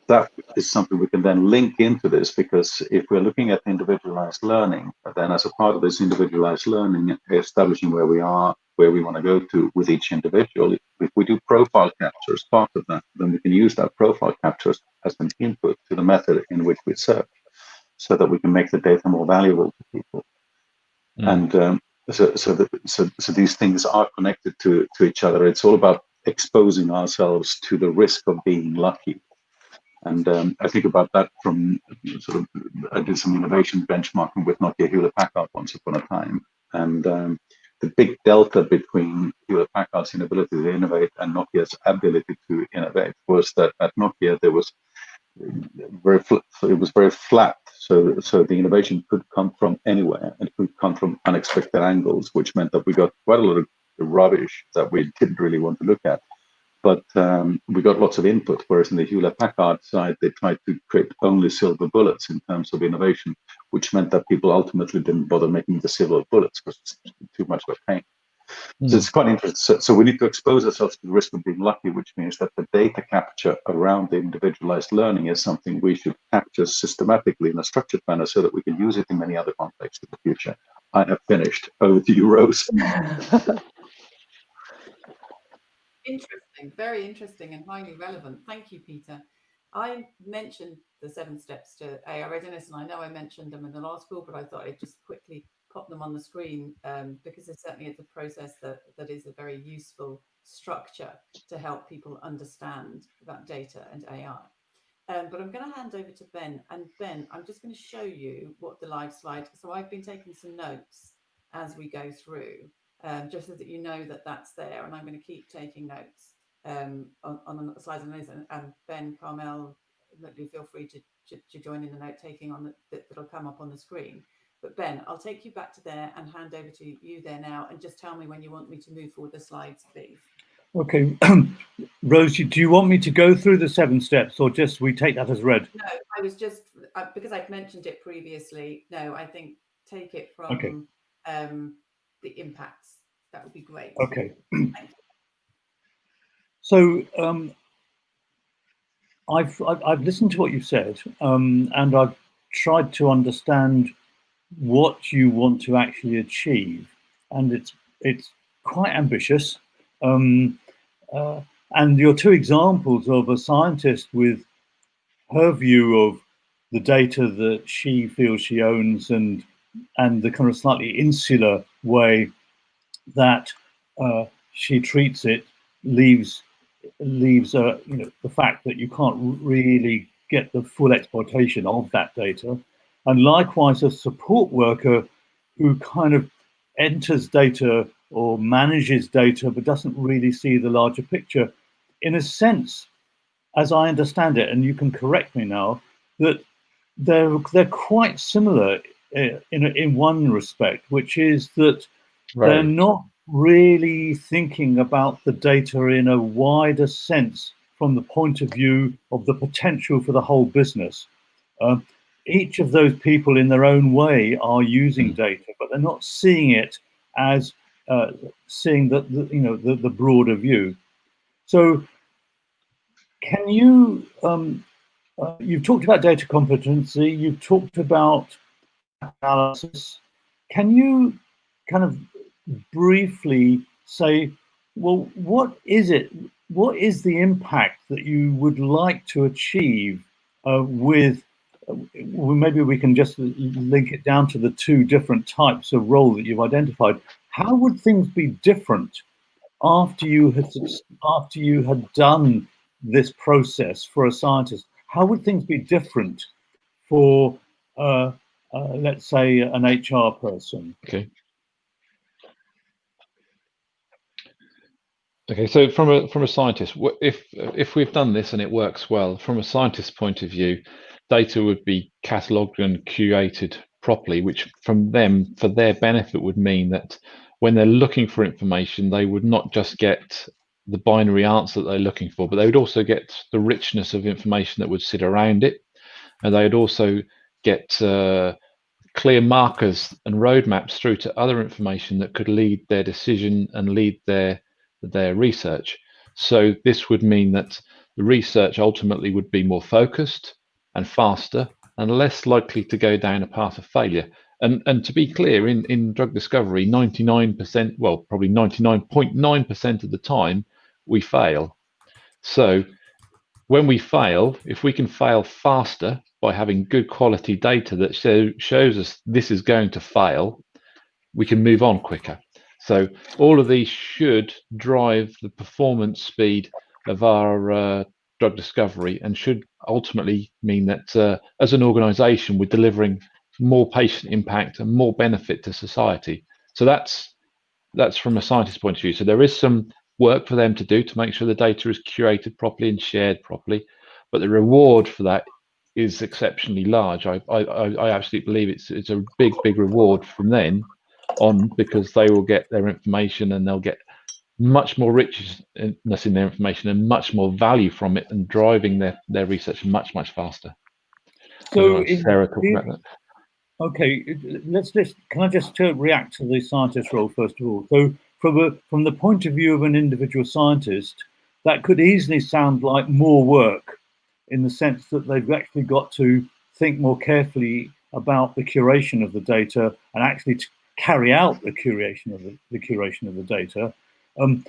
That is something we can then link into this, because if we're looking at individualized learning, then as a part of this individualized learning, establishing where we are, where we want to go to with each individual, if we do profile capture as part of that, then we can use that profile capture as an input to the method in which we search, so that we can make the data more valuable to people. And so these things are connected to each other. It's all about exposing ourselves to the risk of being lucky. And I think about that from I did some innovation benchmarking with Nokia Hewlett-Packard once upon a time. And the big delta between Hewlett-Packard's inability to innovate and Nokia's ability to innovate was that at Nokia there was very flat. So the innovation could come from anywhere, and it could come from unexpected angles, which meant that we got quite a lot of rubbish that we didn't really want to look at. But we got lots of input, whereas in the Hewlett-Packard side, they tried to create only silver bullets in terms of innovation, which meant that people ultimately didn't bother making the silver bullets because it's too much of a pain. So it's quite interesting. So we need to expose ourselves to the risk of being lucky, which means that the data capture around the individualized learning is something we should capture systematically in a structured manner so that we can use it in many other contexts in the future. I have finished. Over to you, Rose. Interesting, very interesting and highly relevant. Thank you, Peter. I mentioned the 7 steps to AI readiness, and I know I mentioned them in the last call, but I thought I'd just quickly pop them on the screen because it's certainly a process that is a very useful structure to help people understand about data and AI. But I'm going to hand over to Ben. And Ben, I'm just going to show you what the live slide. So I've been taking some notes as we go through, just so that you know that that's there. And I'm going to keep taking notes on the slides. And Ben, Carmel, do feel free to join in the note taking on that'll come up on the screen. But Ben, I'll take you back to there and hand over to you there now, and just tell me when you want me to move forward the slides, please. Okay, Rosie, do you want me to go through the 7 steps, or just we take that as read? No, I was just because I've mentioned it previously. No, I think take it from the impacts. That would be great. Okay. So I've listened to what you've said, and I've tried to understand what you want to actually achieve, and it's quite ambitious. And your two examples of a scientist with her view of the data that she feels she owns, and the kind of slightly insular way that she treats it, leaves the fact that you can't really get the full exploitation of that data. And likewise, a support worker who kind of enters data or manages data but doesn't really see the larger picture. In a sense, as I understand it, and you can correct me now, that they're quite similar in one respect, which is that they're not really thinking about the data in a wider sense from the point of view of the potential for the whole business. Each of those people in their own way are using data, but they're not seeing it as seeing the broader view. So can you, you've talked about data competency, you've talked about analysis. Can you kind of briefly say, well, what is it? What is the impact that you would like to achieve with, maybe we can just link it down to the two different types of role that you've identified. How would things be different after you had done this process for a scientist? How would things be different for let's say an HR person? Okay, so from a scientist, if we've done this and it works well, from a scientist's point of view, data would be catalogued and curated properly, which from them, for their benefit, would mean that when they're looking for information, they would not just get the binary answer that they're looking for, but they would also get the richness of information that would sit around it, and they would also get clear markers and roadmaps through to other information that could lead their decision and lead their research. So this would mean that the research ultimately would be more focused and faster and less likely to go down a path of failure. And to be clear, in drug discovery, 99%, well, probably 99.9% of the time, we fail. So when we fail, if we can fail faster by having good quality data that shows us this is going to fail, we can move on quicker. So all of these should drive the performance speed of our drug discovery, and should ultimately mean that as an organization, we're delivering more patient impact and more benefit to society. So that's from a scientist's point of view. So there is some work for them to do to make sure the data is curated properly and shared properly, but the reward for that is exceptionally large. I absolutely believe it's a big reward from then on, because they will get their information and they'll get much more richness in their information and much more value from it, and driving their research much faster. So Sarah, talk about that. Okay, can I just react to the scientist role first of all? So from the point of view of an individual scientist, that could easily sound like more work, in the sense that they've actually got to think more carefully about the curation of the data, and actually to carry out the curation of the data, and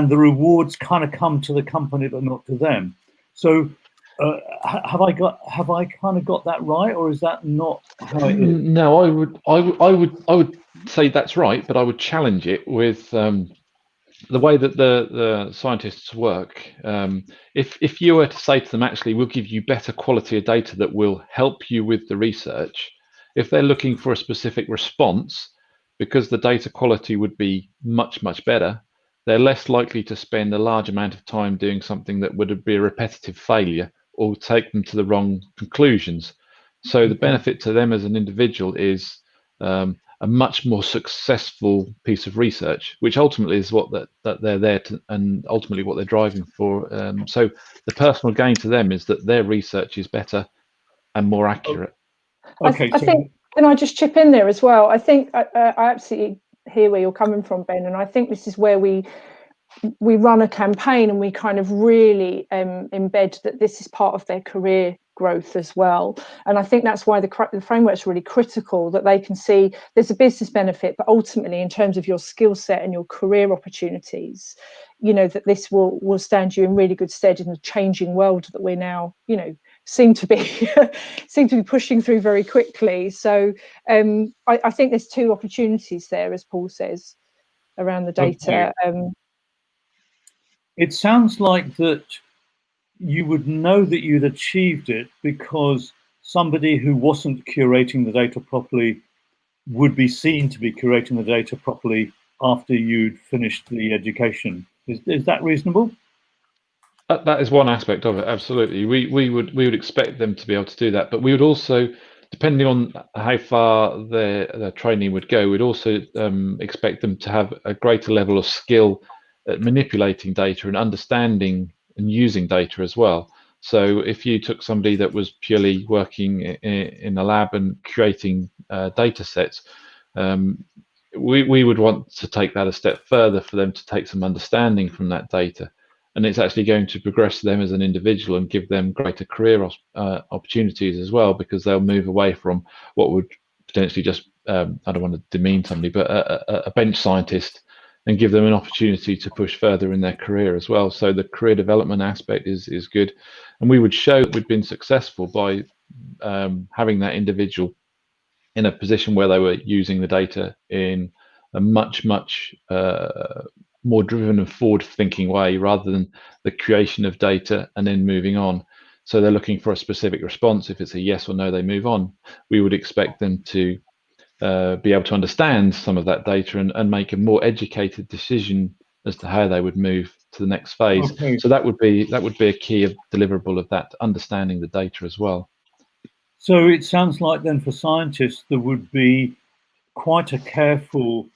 the rewards kind of come to the company but not to them. So have I kind of got that right, or is that not how it is? No, I would say that's right, but I would challenge it with the way that the scientists work. If you were to say to them, actually, we'll give you better quality of data that will help you with the research, if they're looking for a specific response, because the data quality would be much better, they're less likely to spend a large amount of time doing something that would be a repetitive failure or take them to the wrong conclusions. So the benefit to them as an individual is a much more successful piece of research, which ultimately is what that they're there to, and ultimately what they're driving for. So the personal gain to them is that their research is better and more accurate. Okay, I think, can I just chip in there as well? I think I absolutely hear where you're coming from, Ben, and I think this is where we we run a campaign and we kind of really embed that this is part of their career growth as well. And I think that's why the framework is really critical, that they can see there's a business benefit, but ultimately in terms of your skill set and your career opportunities, you know, that this will stand you in really good stead in the changing world that we're now, you know, seem to be pushing through very quickly. So I think there's two opportunities there, as Paul says, around the data. Okay. It sounds like that you would know that you'd achieved it because somebody who wasn't curating the data properly would be seen to be curating the data properly after you'd finished the education. Is that reasonable? That is one aspect of it, absolutely. We would expect them to be able to do that, but we would also, depending on how far their training would go, we'd also expect them to have a greater level of skill at manipulating data and understanding and using data as well. So if you took somebody that was purely working in a lab and creating data sets, we would want to take that a step further for them to take some understanding from that data. And it's actually going to progress them as an individual and give them greater career opportunities as well, because they'll move away from what would potentially just, I don't want to demean somebody, but a bench scientist, and give them an opportunity to push further in their career as well. So the career development aspect is good. And we would show that we've been successful by having that individual in a position where they were using the data in a much more driven and forward-thinking way, rather than the creation of data and then moving on. So they're looking for a specific response. If it's a yes or no, they move on. We would expect them to be able to understand some of that data and make a more educated decision as to how they would move to the next phase. Okay. So that would be a key deliverable of that, understanding the data as well. So it sounds like then for scientists there would be quite a careful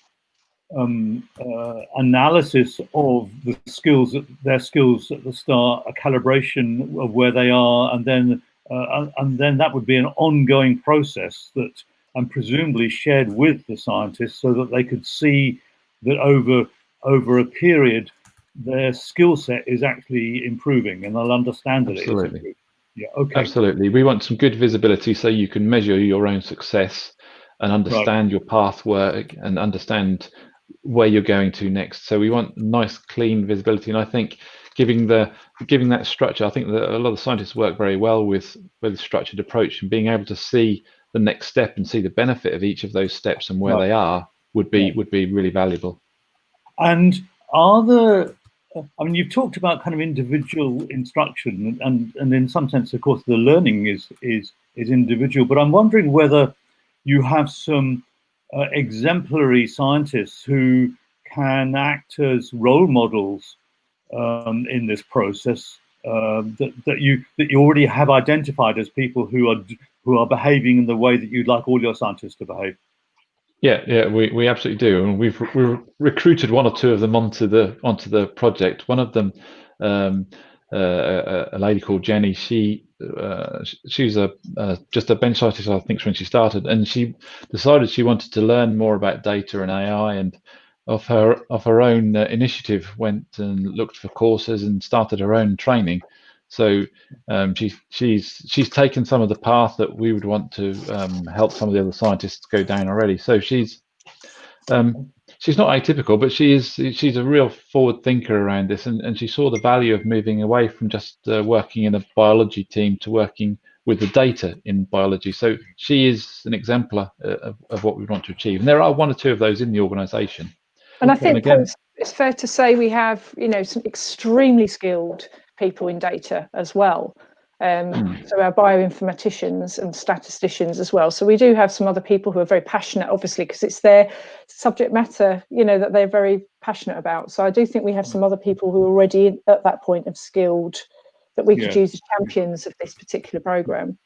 analysis of the skills, their skills at the start, a calibration of where they are, and then that would be an ongoing process that, and presumably shared with the scientists, so that they could see that over a period their skill set is actually improving, and they'll understand that. Absolutely. It is. Yeah. Okay. Absolutely. We want some good visibility so you can measure your own success and understand your path work and understand where you're going to next. So we want nice, clean visibility. And I think giving that structure, I think that a lot of scientists work very well with a structured approach, and being able to see the next step and see the benefit of each of those steps and where they are would be really valuable. And are there, I mean, you've talked about kind of individual instruction, and in some sense, of course, the learning is individual. But I'm wondering whether you have some exemplary scientists who can act as role models in this process, that you already have identified as people who are behaving in the way that you'd like all your scientists to behave. Yeah, we absolutely do, and we've recruited one or two of them onto the project. One of them, a lady called Jenny. She's just a bench scientist, I think, when she started, and she decided she wanted to learn more about data and AI, and of her own initiative went and looked for courses and started her own training. So she's taken some of the path that we would want to help some of the other scientists go down already. So she's not atypical, but she's a real forward thinker around this, and she saw the value of moving away from just working in a biology team to working with the data in biology. So she is an exemplar of what we want to achieve, and there are one or two of those in the organisation. And I think it's fair to say we have, some extremely skilled people in data as well. So our bioinformaticians and statisticians as well. So we do have some other people who are very passionate, obviously, because it's their subject matter, that they're very passionate about. So I do think we have some other people who are already at that point of skilled that we could use as champions of this particular program.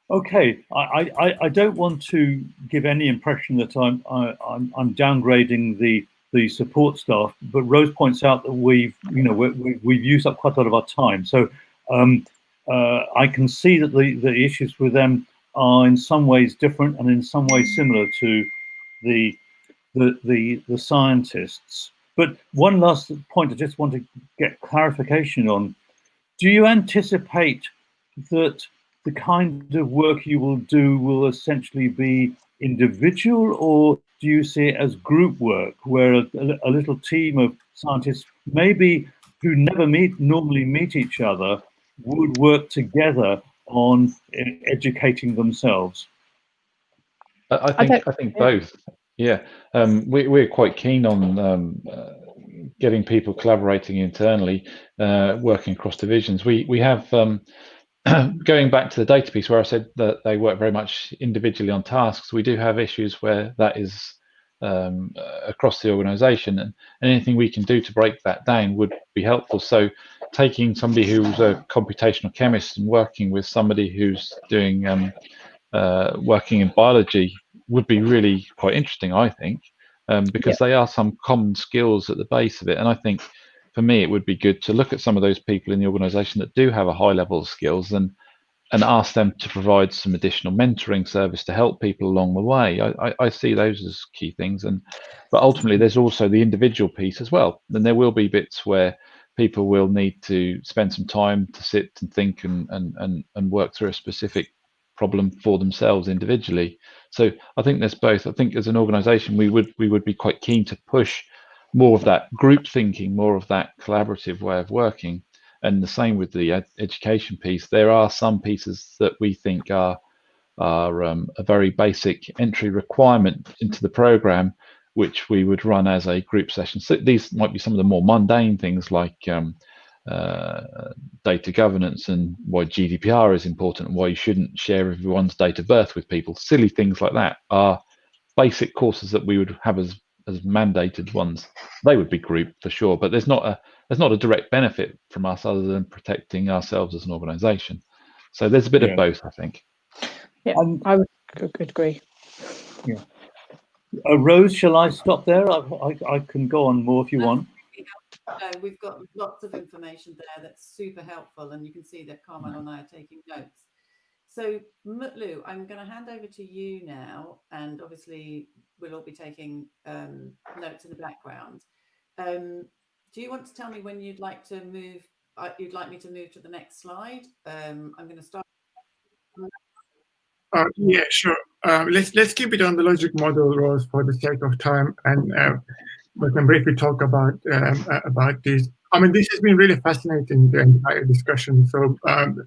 Okay, I don't want to give any impression that I'm downgrading the support staff, but Rose points out that we've used up quite a lot of our time. So I can see that the issues with them are in some ways different and in some ways similar to the scientists. But one last point I just want to get clarification on. Do you anticipate that the kind of work you will do will essentially be individual, or do you see it as group work, where a little team of scientists, maybe who never normally meet each other, would work together on educating themselves? I think both. Yeah, we're quite keen on getting people collaborating internally, working across divisions. We have going back to the data piece where I said that they work very much individually on tasks. We do have issues where that is across the organisation, and anything we can do to break that down would be helpful. So taking somebody who's a computational chemist and working with somebody who's doing working in biology would be really quite interesting, I think, because they are some common skills at the base of it. And I think for me, it would be good to look at some of those people in the organisation that do have a high level of skills and ask them to provide some additional mentoring service to help people along the way. I see those as key things. But ultimately, there's also the individual piece as well. And there will be bits where people will need to spend some time to sit and think and work through a specific problem for themselves individually. So I think there's both. I think as an organisation, we would be quite keen to push more of that group thinking, more of that collaborative way of working. And the same with the education piece. There are some pieces that we think are a very basic entry requirement into the program, which we would run as a group session. So these might be some of the more mundane things like data governance and why GDPR is important and why you shouldn't share everyone's date of birth with people. Silly things like that are basic courses that we would have as mandated ones. They would be grouped for sure, but there's not a direct benefit from us other than protecting ourselves as an organisation. So there's a bit of both, I think. Yeah, I would agree. Yeah. Rose, shall I stop there? I can go on more if you want. We've got lots of information there that's super helpful, and you can see that Carmel and I are taking notes. So Mutlu, I'm going to hand over to you now, and obviously we'll all be taking notes in the background. Do you want to tell me when you'd like to move? You'd like me to move to the next slide? I'm going to start. Yeah, sure. Let's keep it on the logic model, Rose, for the sake of time, and we can briefly talk about this. I mean, this has been really fascinating, the entire discussion. So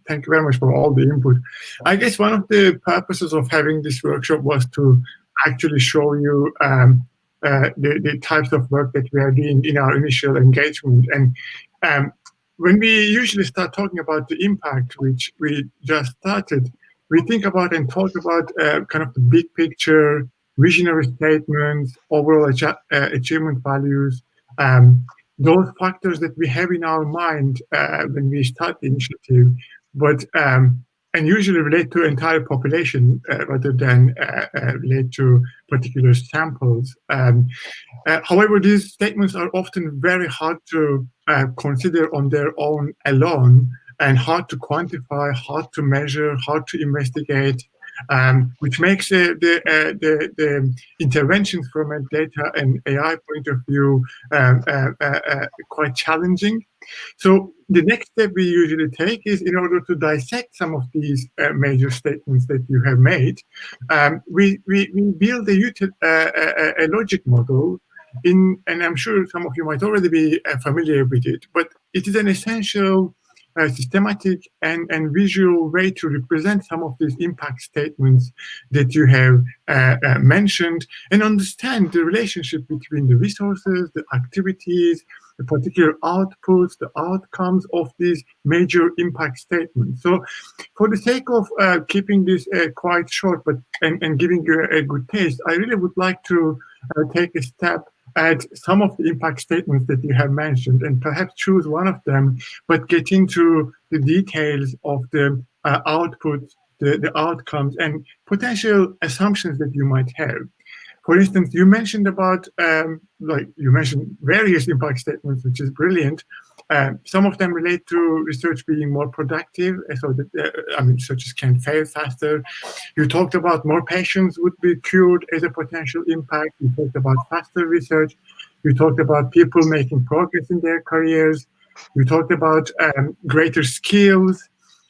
thank you very much for all the input. I guess one of the purposes of having this workshop was to actually show you the types of work that we are doing in our initial engagement. And when we usually start talking about the impact, which we just started, we think about and talk about kind of the big picture, visionary statements, overall achievement values, those factors that we have in our mind when we start the initiative, but and usually relate to entire population rather than relate to particular samples. However, these statements are often very hard to consider on their own alone, and hard to quantify, hard to measure, hard to investigate, which makes the interventions from a data and AI point of view quite challenging. So the next step we usually take is, in order to dissect some of these major statements that you have made, we build a logic model and I'm sure some of you might already be familiar with it, but it is an essential systematic and visual way to represent some of these impact statements that you have mentioned, and understand the relationship between the resources, the activities, the particular outputs, the outcomes of these major impact statements. So for the sake of keeping this quite short and giving you a good taste, I really would like to take a step at some of the impact statements that you have mentioned, and perhaps choose one of them, but get into the details of the outputs, the outcomes, and potential assumptions that you might have. For instance, you mentioned about, you mentioned various impact statements, which is brilliant. Some of them relate to research being more productive, so that researchers can fail faster. You talked about more patients would be cured as a potential impact. You talked about faster research. You talked about people making progress in their careers. You talked about greater skills.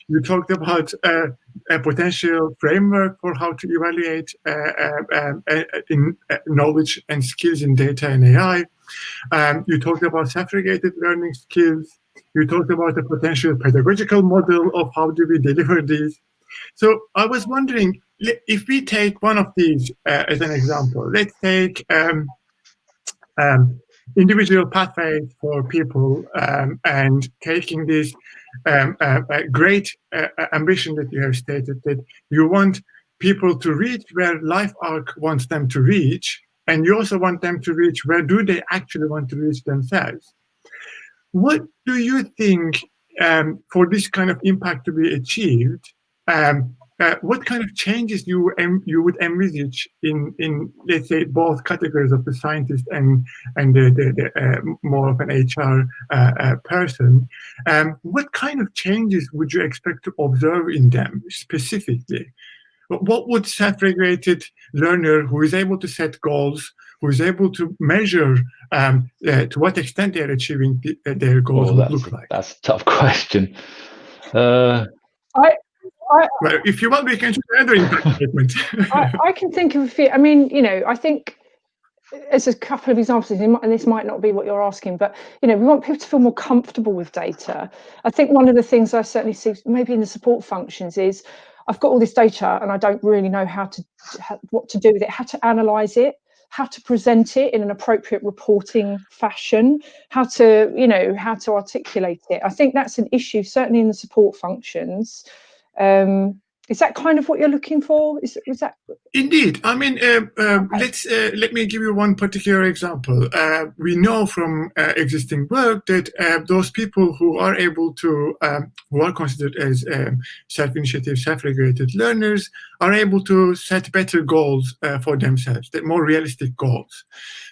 You talked about a potential framework for how to evaluate knowledge and skills in data and AI. You talked about self-regulated learning skills. You talked about a potential pedagogical model of how do we deliver these. So I was wondering, if we take one of these as an example, let's take individual pathways for people, and taking this great ambition that you have stated, that you want people to reach where LifeArc wants them to reach, and you also want them to reach where do they actually want to reach themselves. What do you think, for this kind of impact to be achieved, what kind of changes you would envisage in let's say both categories of the scientist and the more of an HR person? What kind of changes would you expect to observe in them specifically? What would self-regulated learner who is able to set goals, who is able to measure to what extent they are achieving their goals would look like? That's a tough question. Well, if you want, we can share another impact statement. I can think of a few. I mean, I think there's a couple of examples, and this might not be what you're asking, but we want people to feel more comfortable with data. I think one of the things I certainly see, maybe in the support functions, is I've got all this data and I don't really know what to do with it, how to analyze it, how to present it in an appropriate reporting fashion, how to articulate it. I think that's an issue, certainly in the support functions. Is that kind of what you're looking for? Is that? Indeed. I mean, let me give you one particular example. We know from existing work that those people who are able to, who are considered as self-initiative, self-regulated learners, are able to set better goals for themselves, more realistic goals.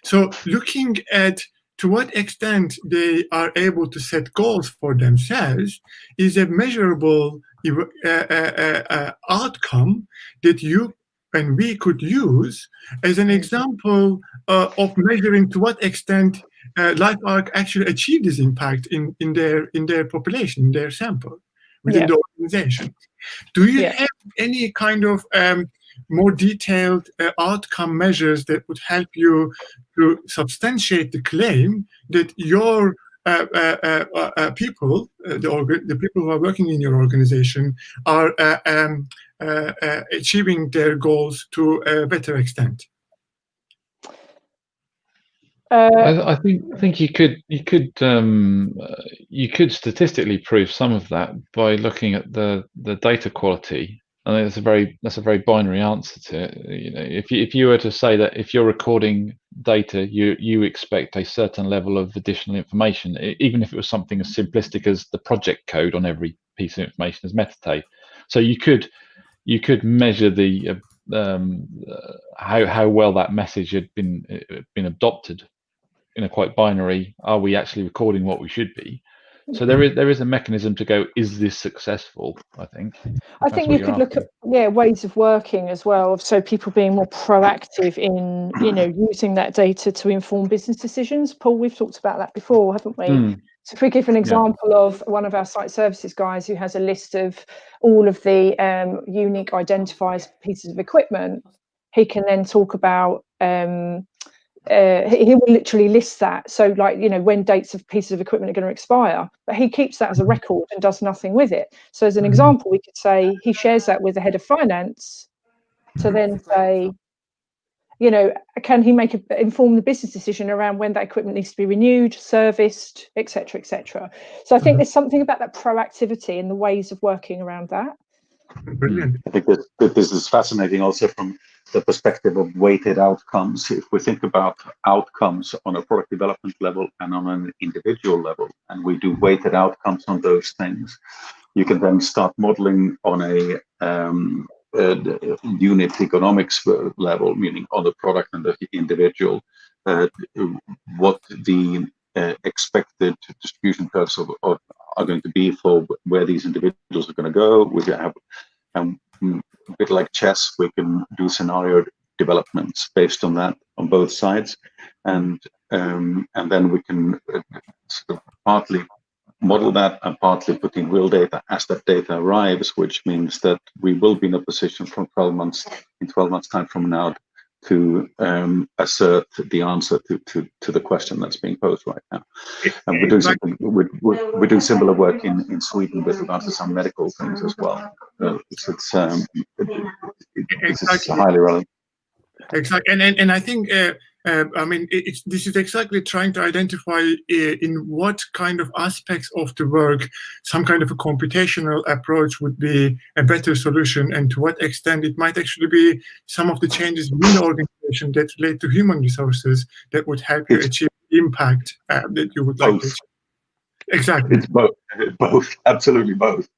So looking at to what extent they are able to set goals for themselves is a measurable outcome that you and we could use as an example of measuring to what extent LifeArc actually achieved this impact in their population, in their sample, within the organization. Do you have any kind of more detailed outcome measures that would help you to substantiate the claim that your people, the people who are working in your organization, are achieving their goals to a better extent? I think you could statistically prove some of that by looking at the data quality. I think that's a very binary answer to it. If you were to say that if you're recording data, you expect a certain level of additional information, even if it was something as simplistic as the project code on every piece of information as metadata. So you could measure the how well that message had been adopted in a quite binary. Are we actually recording what we should be? So there is a mechanism to go, is this successful? I think you could look at ways of working as well, so people being more proactive in using that data to inform business decisions. Paul, we've talked about that before, haven't we? So if we give an example of one of our site services guys who has a list of all of the unique identifiers pieces of equipment, he can then talk about he will literally list that. So when dates of pieces of equipment are going to expire, but he keeps that as a record and does nothing with it. So as an example, we could say he shares that with the head of finance to then say, can he inform the business decision around when that equipment needs to be renewed, serviced, etc., etc. So I think there's something about that proactivity and the ways of working around that. Brilliant. I think that this is fascinating also from the perspective of weighted outcomes. If we think about outcomes on a product development level and on an individual level, and we do weighted outcomes on those things, you can then start modeling on a unit economics level, meaning on the product and the individual, what the expected distribution curves are going to be for where these individuals are going to go. We have a bit like chess, we can do scenario developments based on that on both sides, and then we can sort of partly model that and partly put in real data as that data arrives, which means that we will be in a position from 12 months time from now to assert the answer to the question that's being posed right now. And we're doing similar work in Sweden with regards to some medical things as well. This is highly relevant. Exactly, and I think I mean this is exactly trying to identify in what kind of aspects of the work some kind of a computational approach would be a better solution, and to what extent it might actually be some of the changes within the organization that relate to human resources that would help you achieve impact that you would like to achieve. Exactly. It's both, absolutely both.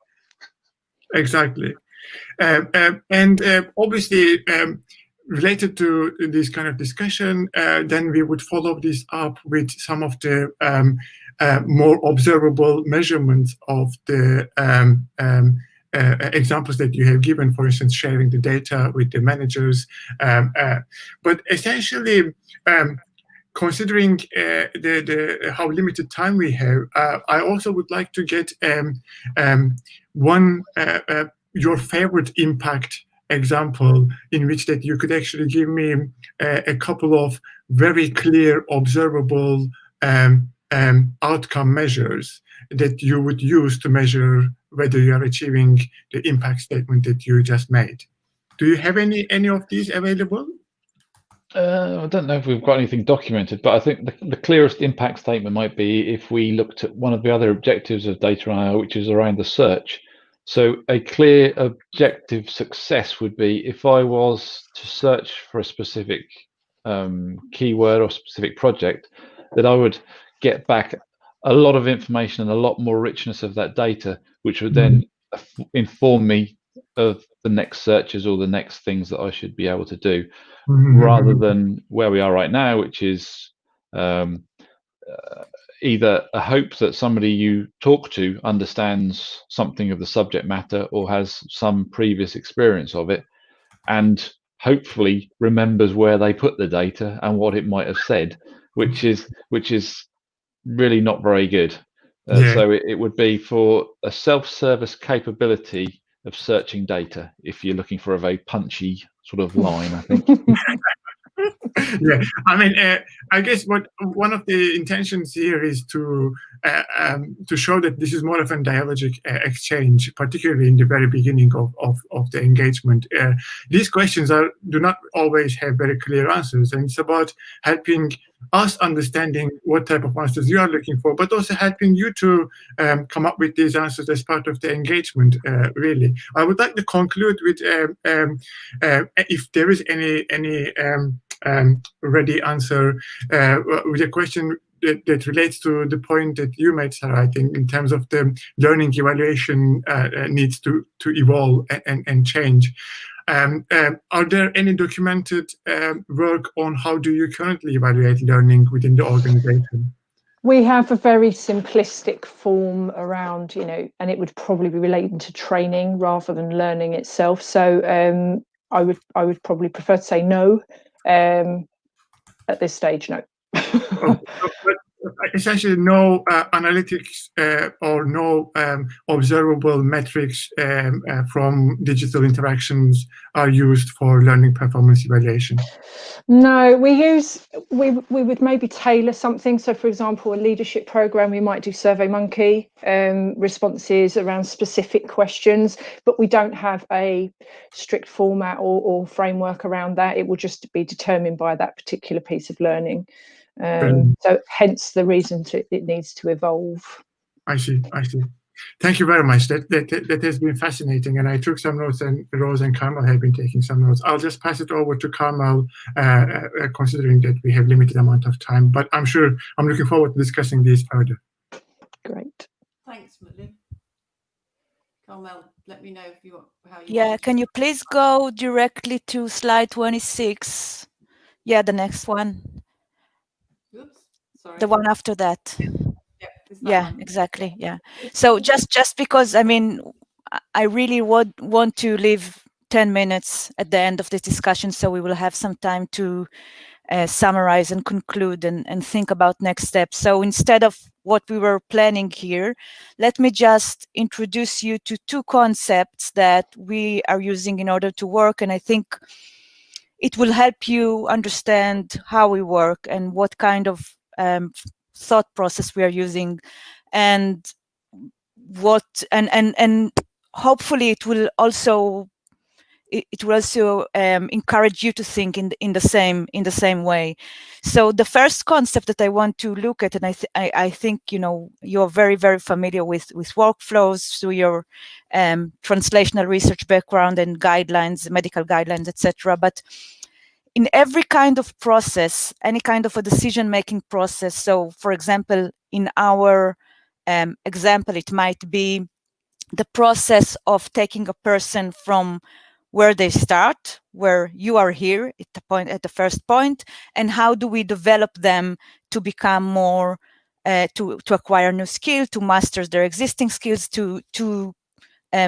Exactly, and obviously. Related to this kind of discussion, then we would follow this up with some of the more observable measurements of the examples that you have given, for instance, sharing the data with the managers. But essentially, considering the how limited time we have, I also would like to get your favorite impact example in which that you could actually give me a couple of very clear, observable outcome measures that you would use to measure whether you are achieving the impact statement that you just made. Do you have any of these available? I don't know if we've got anything documented, but I think the clearest impact statement might be if we looked at one of the other objectives of data AI, which is around the search. So a clear objective success would be if I was to search for a specific keyword or specific project, that I would get back a lot of information and a lot more richness of that data, which would then inform me of the next searches or the next things that I should be able to do, rather than where we are right now, which is either a hope that somebody you talk to understands something of the subject matter or has some previous experience of it, and hopefully remembers where they put the data and what it might have said, which is really not very good. So it would be for a self-service capability of searching data, if you're looking for a very punchy sort of line, I think. Yeah, I mean, I guess one of the intentions here is to show that this is more of a dialogic exchange, particularly in the very beginning of the engagement. These questions do not always have very clear answers, and it's about helping us understanding what type of answers you are looking for, but also helping you to come up with these answers as part of the engagement, really. I would like to conclude with if there is any ready answer with a question that relates to the point that you made, Sarah, I think, in terms of the learning evaluation needs to evolve and change. Are there any documented work on how do you currently evaluate learning within the organization? We have a very simplistic form around, and it would probably be relating to training rather than learning itself. So I would probably prefer to say no. At this stage, no. Essentially, no analytics or no observable metrics from digital interactions are used for learning performance evaluation. No, we would maybe tailor something. So, for example, a leadership program, we might do SurveyMonkey responses around specific questions, but we don't have a strict format or framework around that. It will just be determined by that particular piece of learning. So hence the reason it needs to evolve. I see. Thank you very much. That has been fascinating, and I took some notes, and Rose and Carmel have been taking some notes. I'll just pass it over to Carmel, considering that we have limited amount of time, but I'm looking forward to discussing these further. Great. Thanks, Mutlu. Carmel, let me know if you how you. Yeah, can you please go directly to slide 26? Yeah, the next one. Oops, sorry. The one after that. Yeah, one. exactly. Yeah. So just because, I mean, I really want to leave 10 minutes at the end of the discussion, so we will have some time to summarize and conclude and think about next steps. So instead of what we were planning here, let me just introduce you to two concepts that we are using in order to work, and I think it will help you understand how we work and what kind of thought process we are using, and what and hopefully it will also encourage you to think in the same way. So the first concept that I want to look at, and I think you're very, very familiar with workflows through your translational research background and guidelines, medical guidelines, etc. But in every kind of process, any kind of a decision-making process, so for example, in our example, it might be the process of taking a person from where they start, where you are here at the first point, and how do we develop them to become more, to acquire new skills, to master their existing skills, to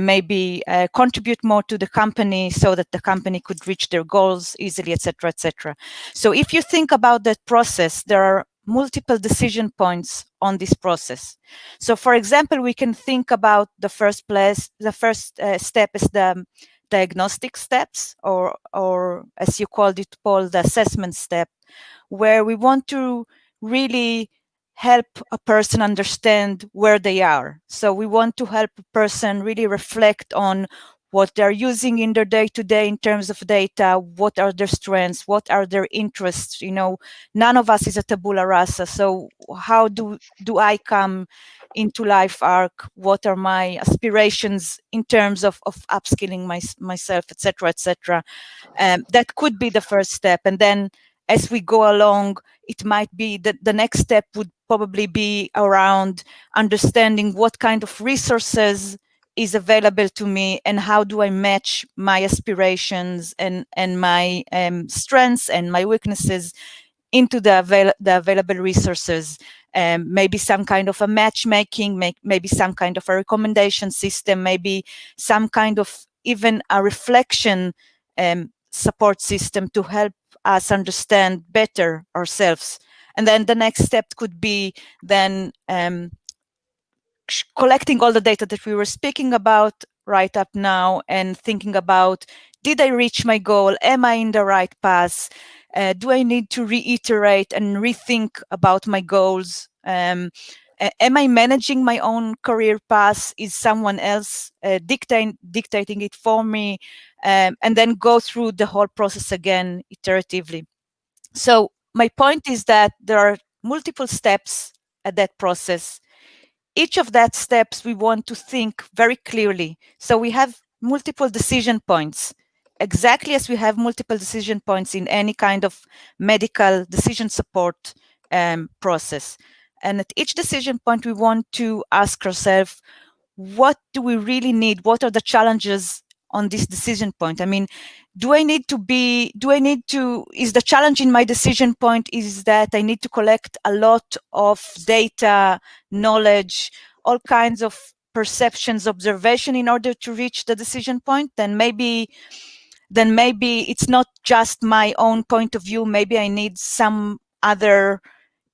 maybe contribute more to the company so that the company could reach their goals easily, etc., etc. So if you think about that process, there are multiple decision points on this process. So for example, we can think about the first step is the diagnostic steps, or as you called it, Paul, the assessment step, where we want to really help a person understand where they are. So we want to help a person really reflect on what they're using in their day-to-day in terms of data, what are their strengths, what are their interests. None of us is a tabula rasa. So how do I come into LifeArc? What are my aspirations in terms of upskilling myself, etc., etc. That could be the first step. And then as we go along, it might be that the next step would probably be around understanding what kind of resources is available to me and how do I match my aspirations and my strengths and my weaknesses into the available resources. Maybe some kind of a matchmaking, maybe some kind of a recommendation system, maybe some kind of even a reflection support system to help us understand better ourselves. And then the next step could be then collecting all the data that we were speaking about right up now and thinking about, did I reach my goal? Am I in the right path? Do I need to reiterate and rethink about my goals? Am I managing my own career path? Is someone else dictating it for me? And then go through the whole process again iteratively. So my point is that there are multiple steps at that process. Each of that steps we want to think very clearly. So we have multiple decision points, exactly as we have multiple decision points in any kind of medical decision support process. And at each decision point, we want to ask ourselves, what do we really need? What are the challenges on this decision point? I mean, is the challenge in my decision point is that I need to collect a lot of data, knowledge, all kinds of perceptions, observation in order to reach the decision point? Then maybe it's not just my own point of view. Maybe I need some other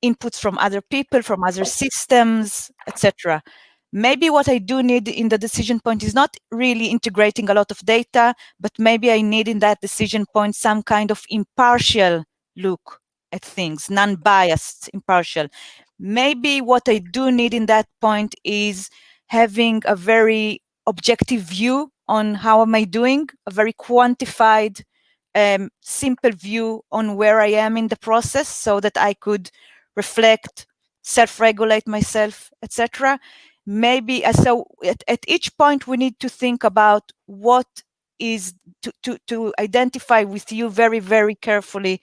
inputs from other people, from other systems, etc. Maybe what I do need in the decision point is not really integrating a lot of data, but maybe I need in that decision point some kind of impartial look at things, non-biased, impartial. Maybe what I do need in that point is having a very objective view on how am I doing, a very quantified, simple view on where I am in the process so that I could reflect, self-regulate myself, etc. Maybe so at each point we need to think about what is to identify with you very, very carefully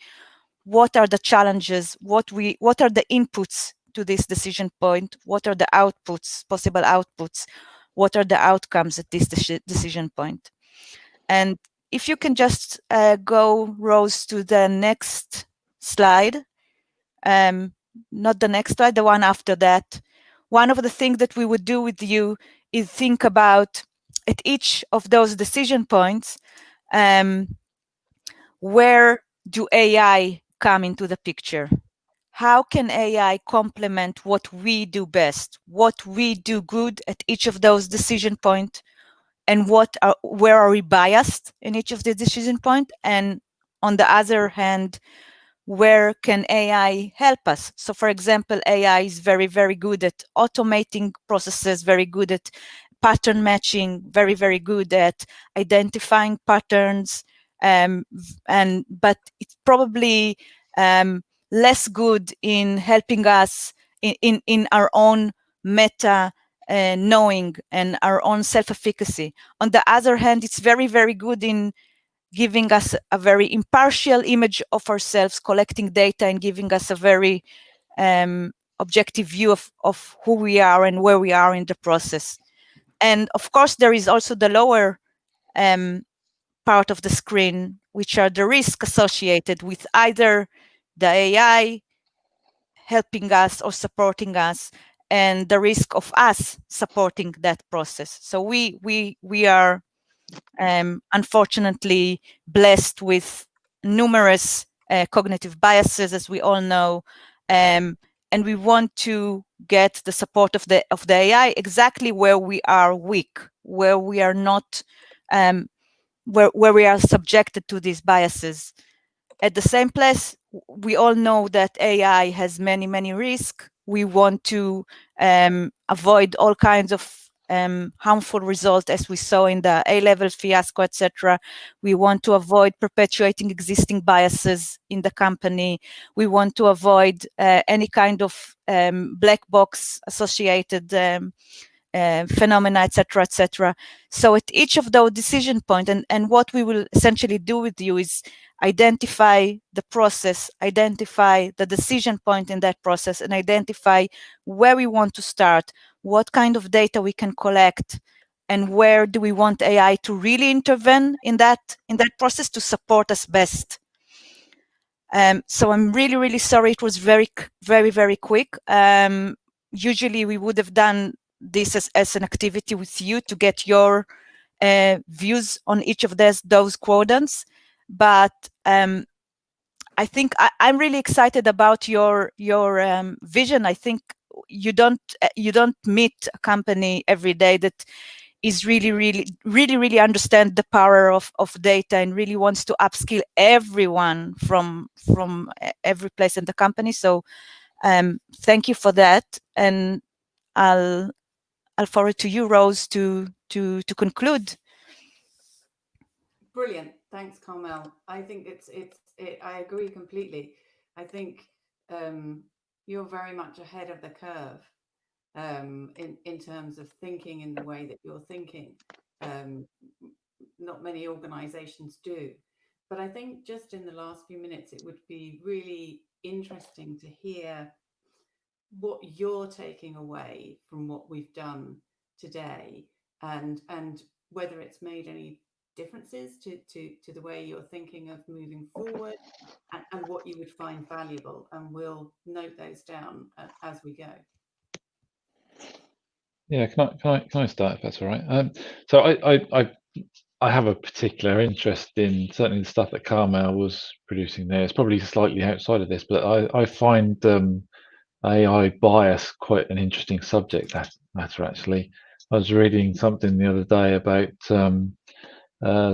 what are the challenges, what are the inputs to this decision point, what are the outputs, possible outputs, what are the outcomes at this decision point. And if you can just go, Rose, to the next slide. Not the next slide, the one after that. One of the things that we would do with you is think about at each of those decision points, where do AI come into the picture? How can AI complement what we do best, what we do good at each of those decision points, and where are we biased in each of the decision point? And on the other hand, where can AI help us? So for example, AI is very, very good at automating processes, very good at pattern matching, very, very good at identifying patterns, but it's probably less good in helping us in our own meta knowing and our own self-efficacy. On the other hand, it's very, very good in giving us a very impartial image of ourselves, collecting data and giving us a very objective view of who we are and where we are in the process. And of course, there is also the lower part of the screen, which are the risks associated with either the AI helping us or supporting us, and the risk of us supporting that process. So we are unfortunately blessed with numerous cognitive biases, as we all know, and we want to get the support of the AI exactly where we are weak, where we are not, where we are subjected to these biases. At the same place, we all know that AI has many, many risks. We want to avoid all kinds of harmful results, as we saw in the A-level fiasco, etc. We want to avoid perpetuating existing biases in the company. We want to avoid any kind of black box associated phenomena, etc., etc. So at each of those decision points, and what we will essentially do with you is identify the process, identify the decision point in that process, and identify where we want to start, what kind of data we can collect, and where do we want AI to really intervene in that process to support us best. So I'm really, really sorry it was very, very, very quick. Usually we would have done this as an activity with you to get your views on each of those quadrants. But I think I'm really excited about your vision. I think you don't meet a company every day that is really understand the power of data and really wants to upskill everyone from every place in the company. So thank you for that, and I'll forward to you, Rose, to conclude. Brilliant. Thanks, Carmel. I think I agree completely. I think you're very much ahead of the curve in terms of thinking in the way that you're thinking. Not many organizations do. But I think just in the last few minutes, it would be really interesting to hear what you're taking away from what we've done today, and whether it's made any differences to the way you're thinking of moving forward, and what you would find valuable, and we'll note those down as we go. Yeah, can I start, if that's all right? So I have a particular interest in certainly the stuff that Carmel was producing there. It's probably slightly outside of this, but I find AI bias quite an interesting subject matter, actually. I was reading something the other day about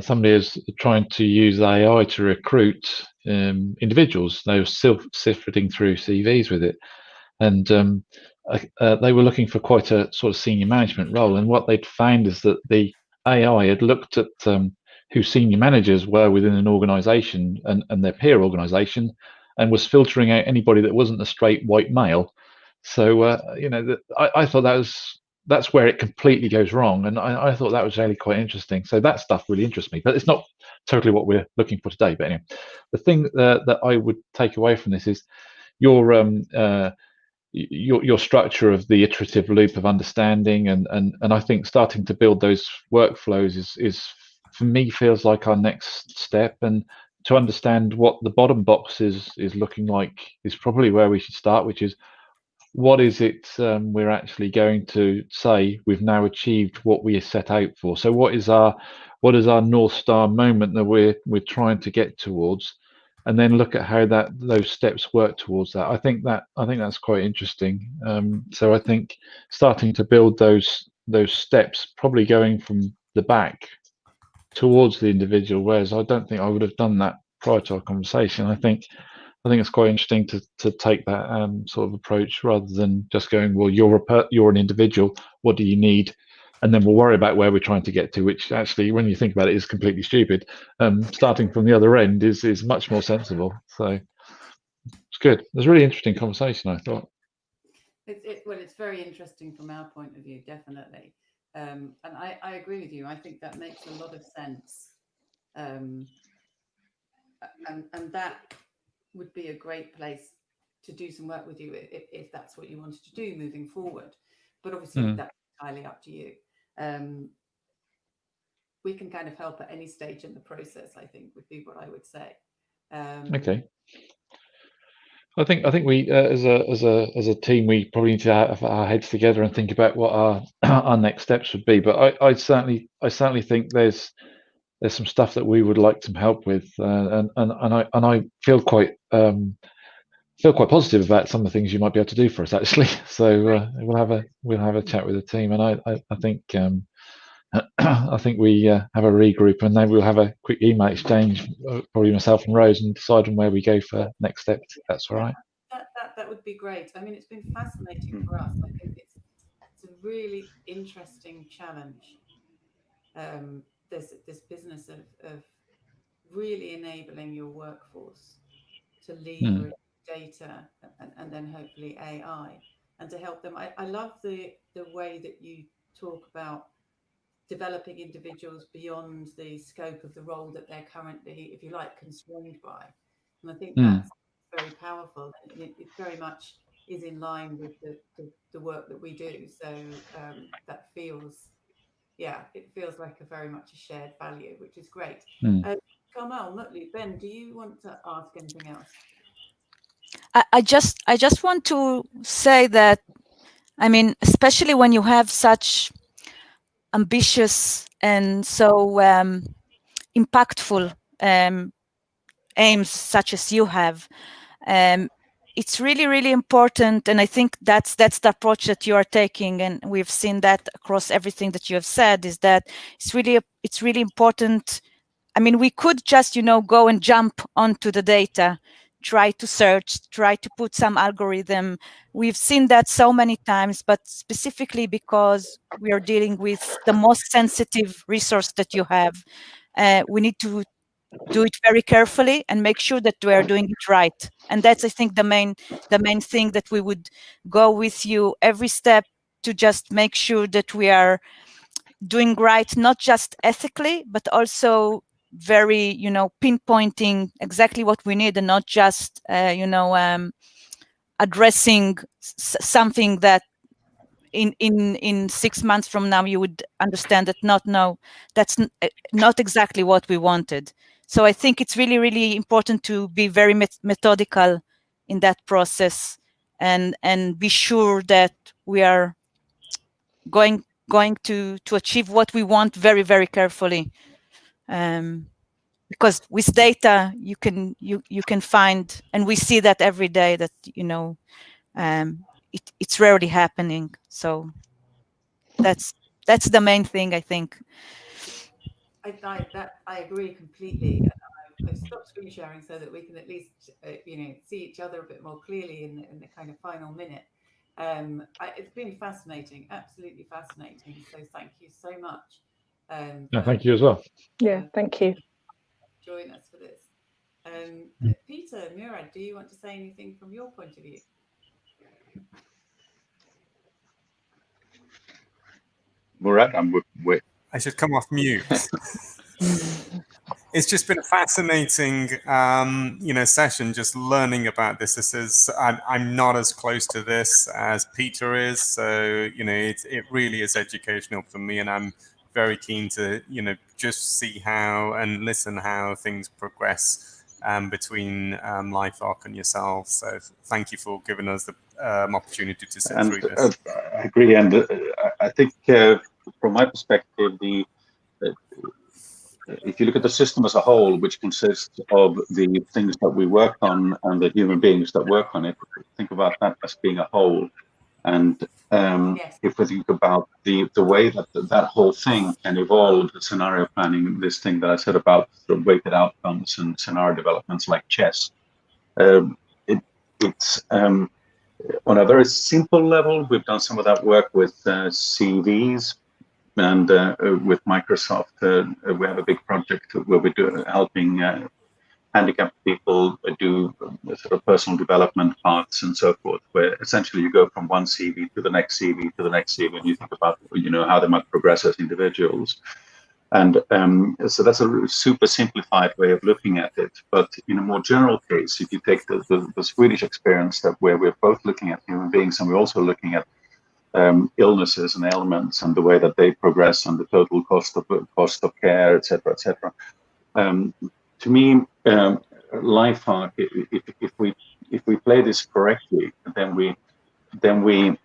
somebody is trying to use AI to recruit individuals. They were sifting through CVs with it, and they were looking for quite a sort of senior management role. And what they'd found is that the AI had looked at who senior managers were within an organization and their peer organization, and was filtering out anybody that wasn't a straight white male. So I thought that's where it completely goes wrong, and I thought that was really quite interesting. So that stuff really interests me, but it's not totally what we're looking for today. But anyway, the thing that I would take away from this is your structure of the iterative loop of understanding, and I think starting to build those workflows is for me feels like our next step. And to understand what the bottom box is looking like is probably where we should start, which is what is it we're actually going to say we've now achieved what we set out for? So what is our North Star moment that we're trying to get towards, and then look at how those steps work towards that. I think that's quite interesting. So I think starting to build those steps, probably going from the back towards the individual, whereas I don't think I would have done that prior to our conversation. I think it's quite interesting to take that sort of approach, rather than just going, well, you're an individual, what do you need, and then we'll worry about where we're trying to get to, which actually, when you think about it, is completely stupid. Starting from the other end is much more sensible. So it's good. It was a really interesting conversation, I thought. Well, it's very interesting from our point of view, definitely. And I agree with you. I think that makes a lot of sense. And that would be a great place to do some work with you if that's what you wanted to do moving forward. But obviously, that's entirely up to you. We can kind of help at any stage in the process, I think, would be what I would say. Okay. I think we, as a team, we probably need to have our heads together and think about what our next steps would be. But I certainly think there's some stuff that we would like some help with, and I feel quite positive about some of the things you might be able to do for us, actually. So we'll have a chat with the team, and I think I think we have a regroup, and then we'll have a quick email exchange, probably myself and Rose, and decide on where we go for next steps. If that's all right. That would be great. I mean, it's been fascinating for us. I think it's a really interesting challenge. This business of really enabling your workforce to leverage data and then hopefully AI, and to help them. I love the way that you talk about developing individuals beyond the scope of the role that they're currently, if you like, constrained by. And I think that's very powerful. It very much is in line with the work that we do. So that feels, it feels like a very much a shared value, which is great. Carmel, Mutlu, Ben, do you want to ask anything else? I just want to say that, I mean, especially when you have such ambitious and so impactful aims such as you have, it's really, really important. And I think that's the approach that you are taking, and we've seen that across everything that you have said, is that it's really important. I mean, we could just, go and jump onto the data, try to search, try to put some algorithm. We've seen that so many times, but specifically because we are dealing with the most sensitive resource that you have, we need to do it very carefully and make sure that we are doing it right. And that's, I think, the main thing, that we would go with you every step to just make sure that we are doing right, not just ethically, but also very, pinpointing exactly what we need, and not just, addressing something that in 6 months from now you would understand that that's not exactly what we wanted. So I think it's really, really important to be very methodical in that process, and be sure that we are going to achieve what we want very, very carefully. Because with data you can find, and we see that every day, that it's rarely happening. So that's the main thing, I think. I agree completely. I've stopped screen sharing so that we can at least see each other a bit more clearly in the kind of final minute. It's been fascinating, absolutely fascinating. So thank you so much. Thank you as well. Yeah, thank you. Join us for this. Peter, Murad, do you want to say anything from your point of view? Murad, I'm with. I should come off mute. It's just been a fascinating, session. Just learning about this. I'm not as close to this as Peter is, so it really is educational for me, and I'm very keen to just see how and listen how things progress between LifeArc and yourselves. So thank you for giving us the opportunity to sit through this. I agree, and I think from my perspective, if you look at the system as a whole, which consists of the things that we work on and the human beings that work on it, think about that as being a whole. And if we think about the way that that whole thing can evolve, the scenario planning, this thing that I said about the weighted outcomes and scenario developments like chess, it's on a very simple level. We've done some of that work with CVs. And with Microsoft, we have a big project where we're helping handicapped people do sort of personal development parts and so forth, where essentially you go from one CV to the next CV to the next CV, and you think about, you know, how they might progress as individuals. And so that's a super simplified way of looking at it. But in a more general case, if you take the Swedish experience, that where we're both looking at human beings and we're also looking at illnesses and ailments and the way that they progress and the total cost of care, etc., etc. To me, LifeArc, if we play this correctly, then we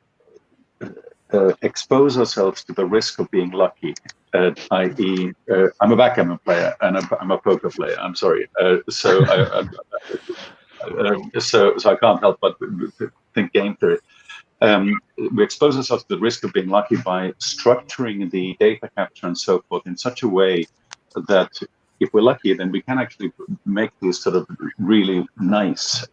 expose ourselves to the risk of being lucky. I.e., I'm a backgammon player and I'm a poker player. I'm sorry, so I can't help but think game theory. We expose ourselves to the risk of being lucky by structuring the data capture and so forth in such a way that if we're lucky, then we can actually make these sort of really nice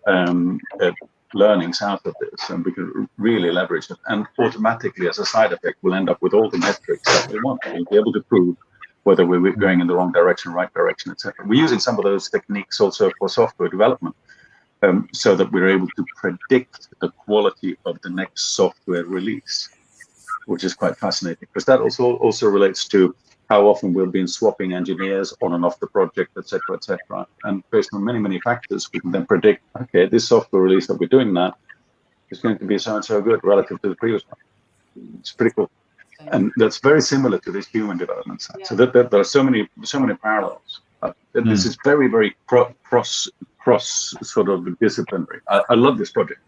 learnings out of this, and we can really leverage it. And automatically, as a side effect, we'll end up with all the metrics that we want. We'll be able to prove whether we're going in the wrong direction, right direction, etc. We're using some of those techniques also for software development. So that we're able to predict the quality of the next software release, which is quite fascinating, because that also relates to how often we've been swapping engineers on and off the project, etc., etc. And based on many factors, we can then predict, okay, this software release that we're doing now is going to be so and so good relative to the previous one. It's pretty cool, and that's very similar to this human development side. Yeah. So that there are so many parallels. This is very cross sort of disciplinary. I love this project.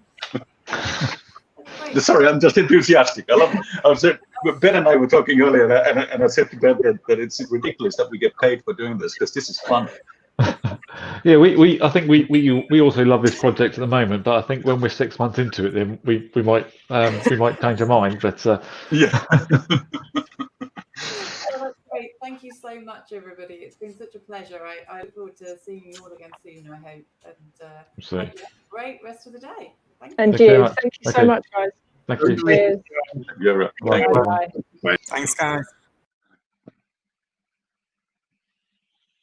Sorry, I'm just enthusiastic. I love it. Ben and I were talking earlier, and I said to Ben that it's ridiculous that we get paid for doing this, because this is fun. Yeah, I think we also love this project at the moment, but I think when we're 6 months into it, then we might change our mind. But yeah. Great. Thank you so much, everybody. It's been such a pleasure. I look forward to seeing you all again soon, I hope. And have a great rest of the day. Thank you. And you. Thank you so much, guys. Thank you. Cheers. You're right. Bye. Thanks, guys.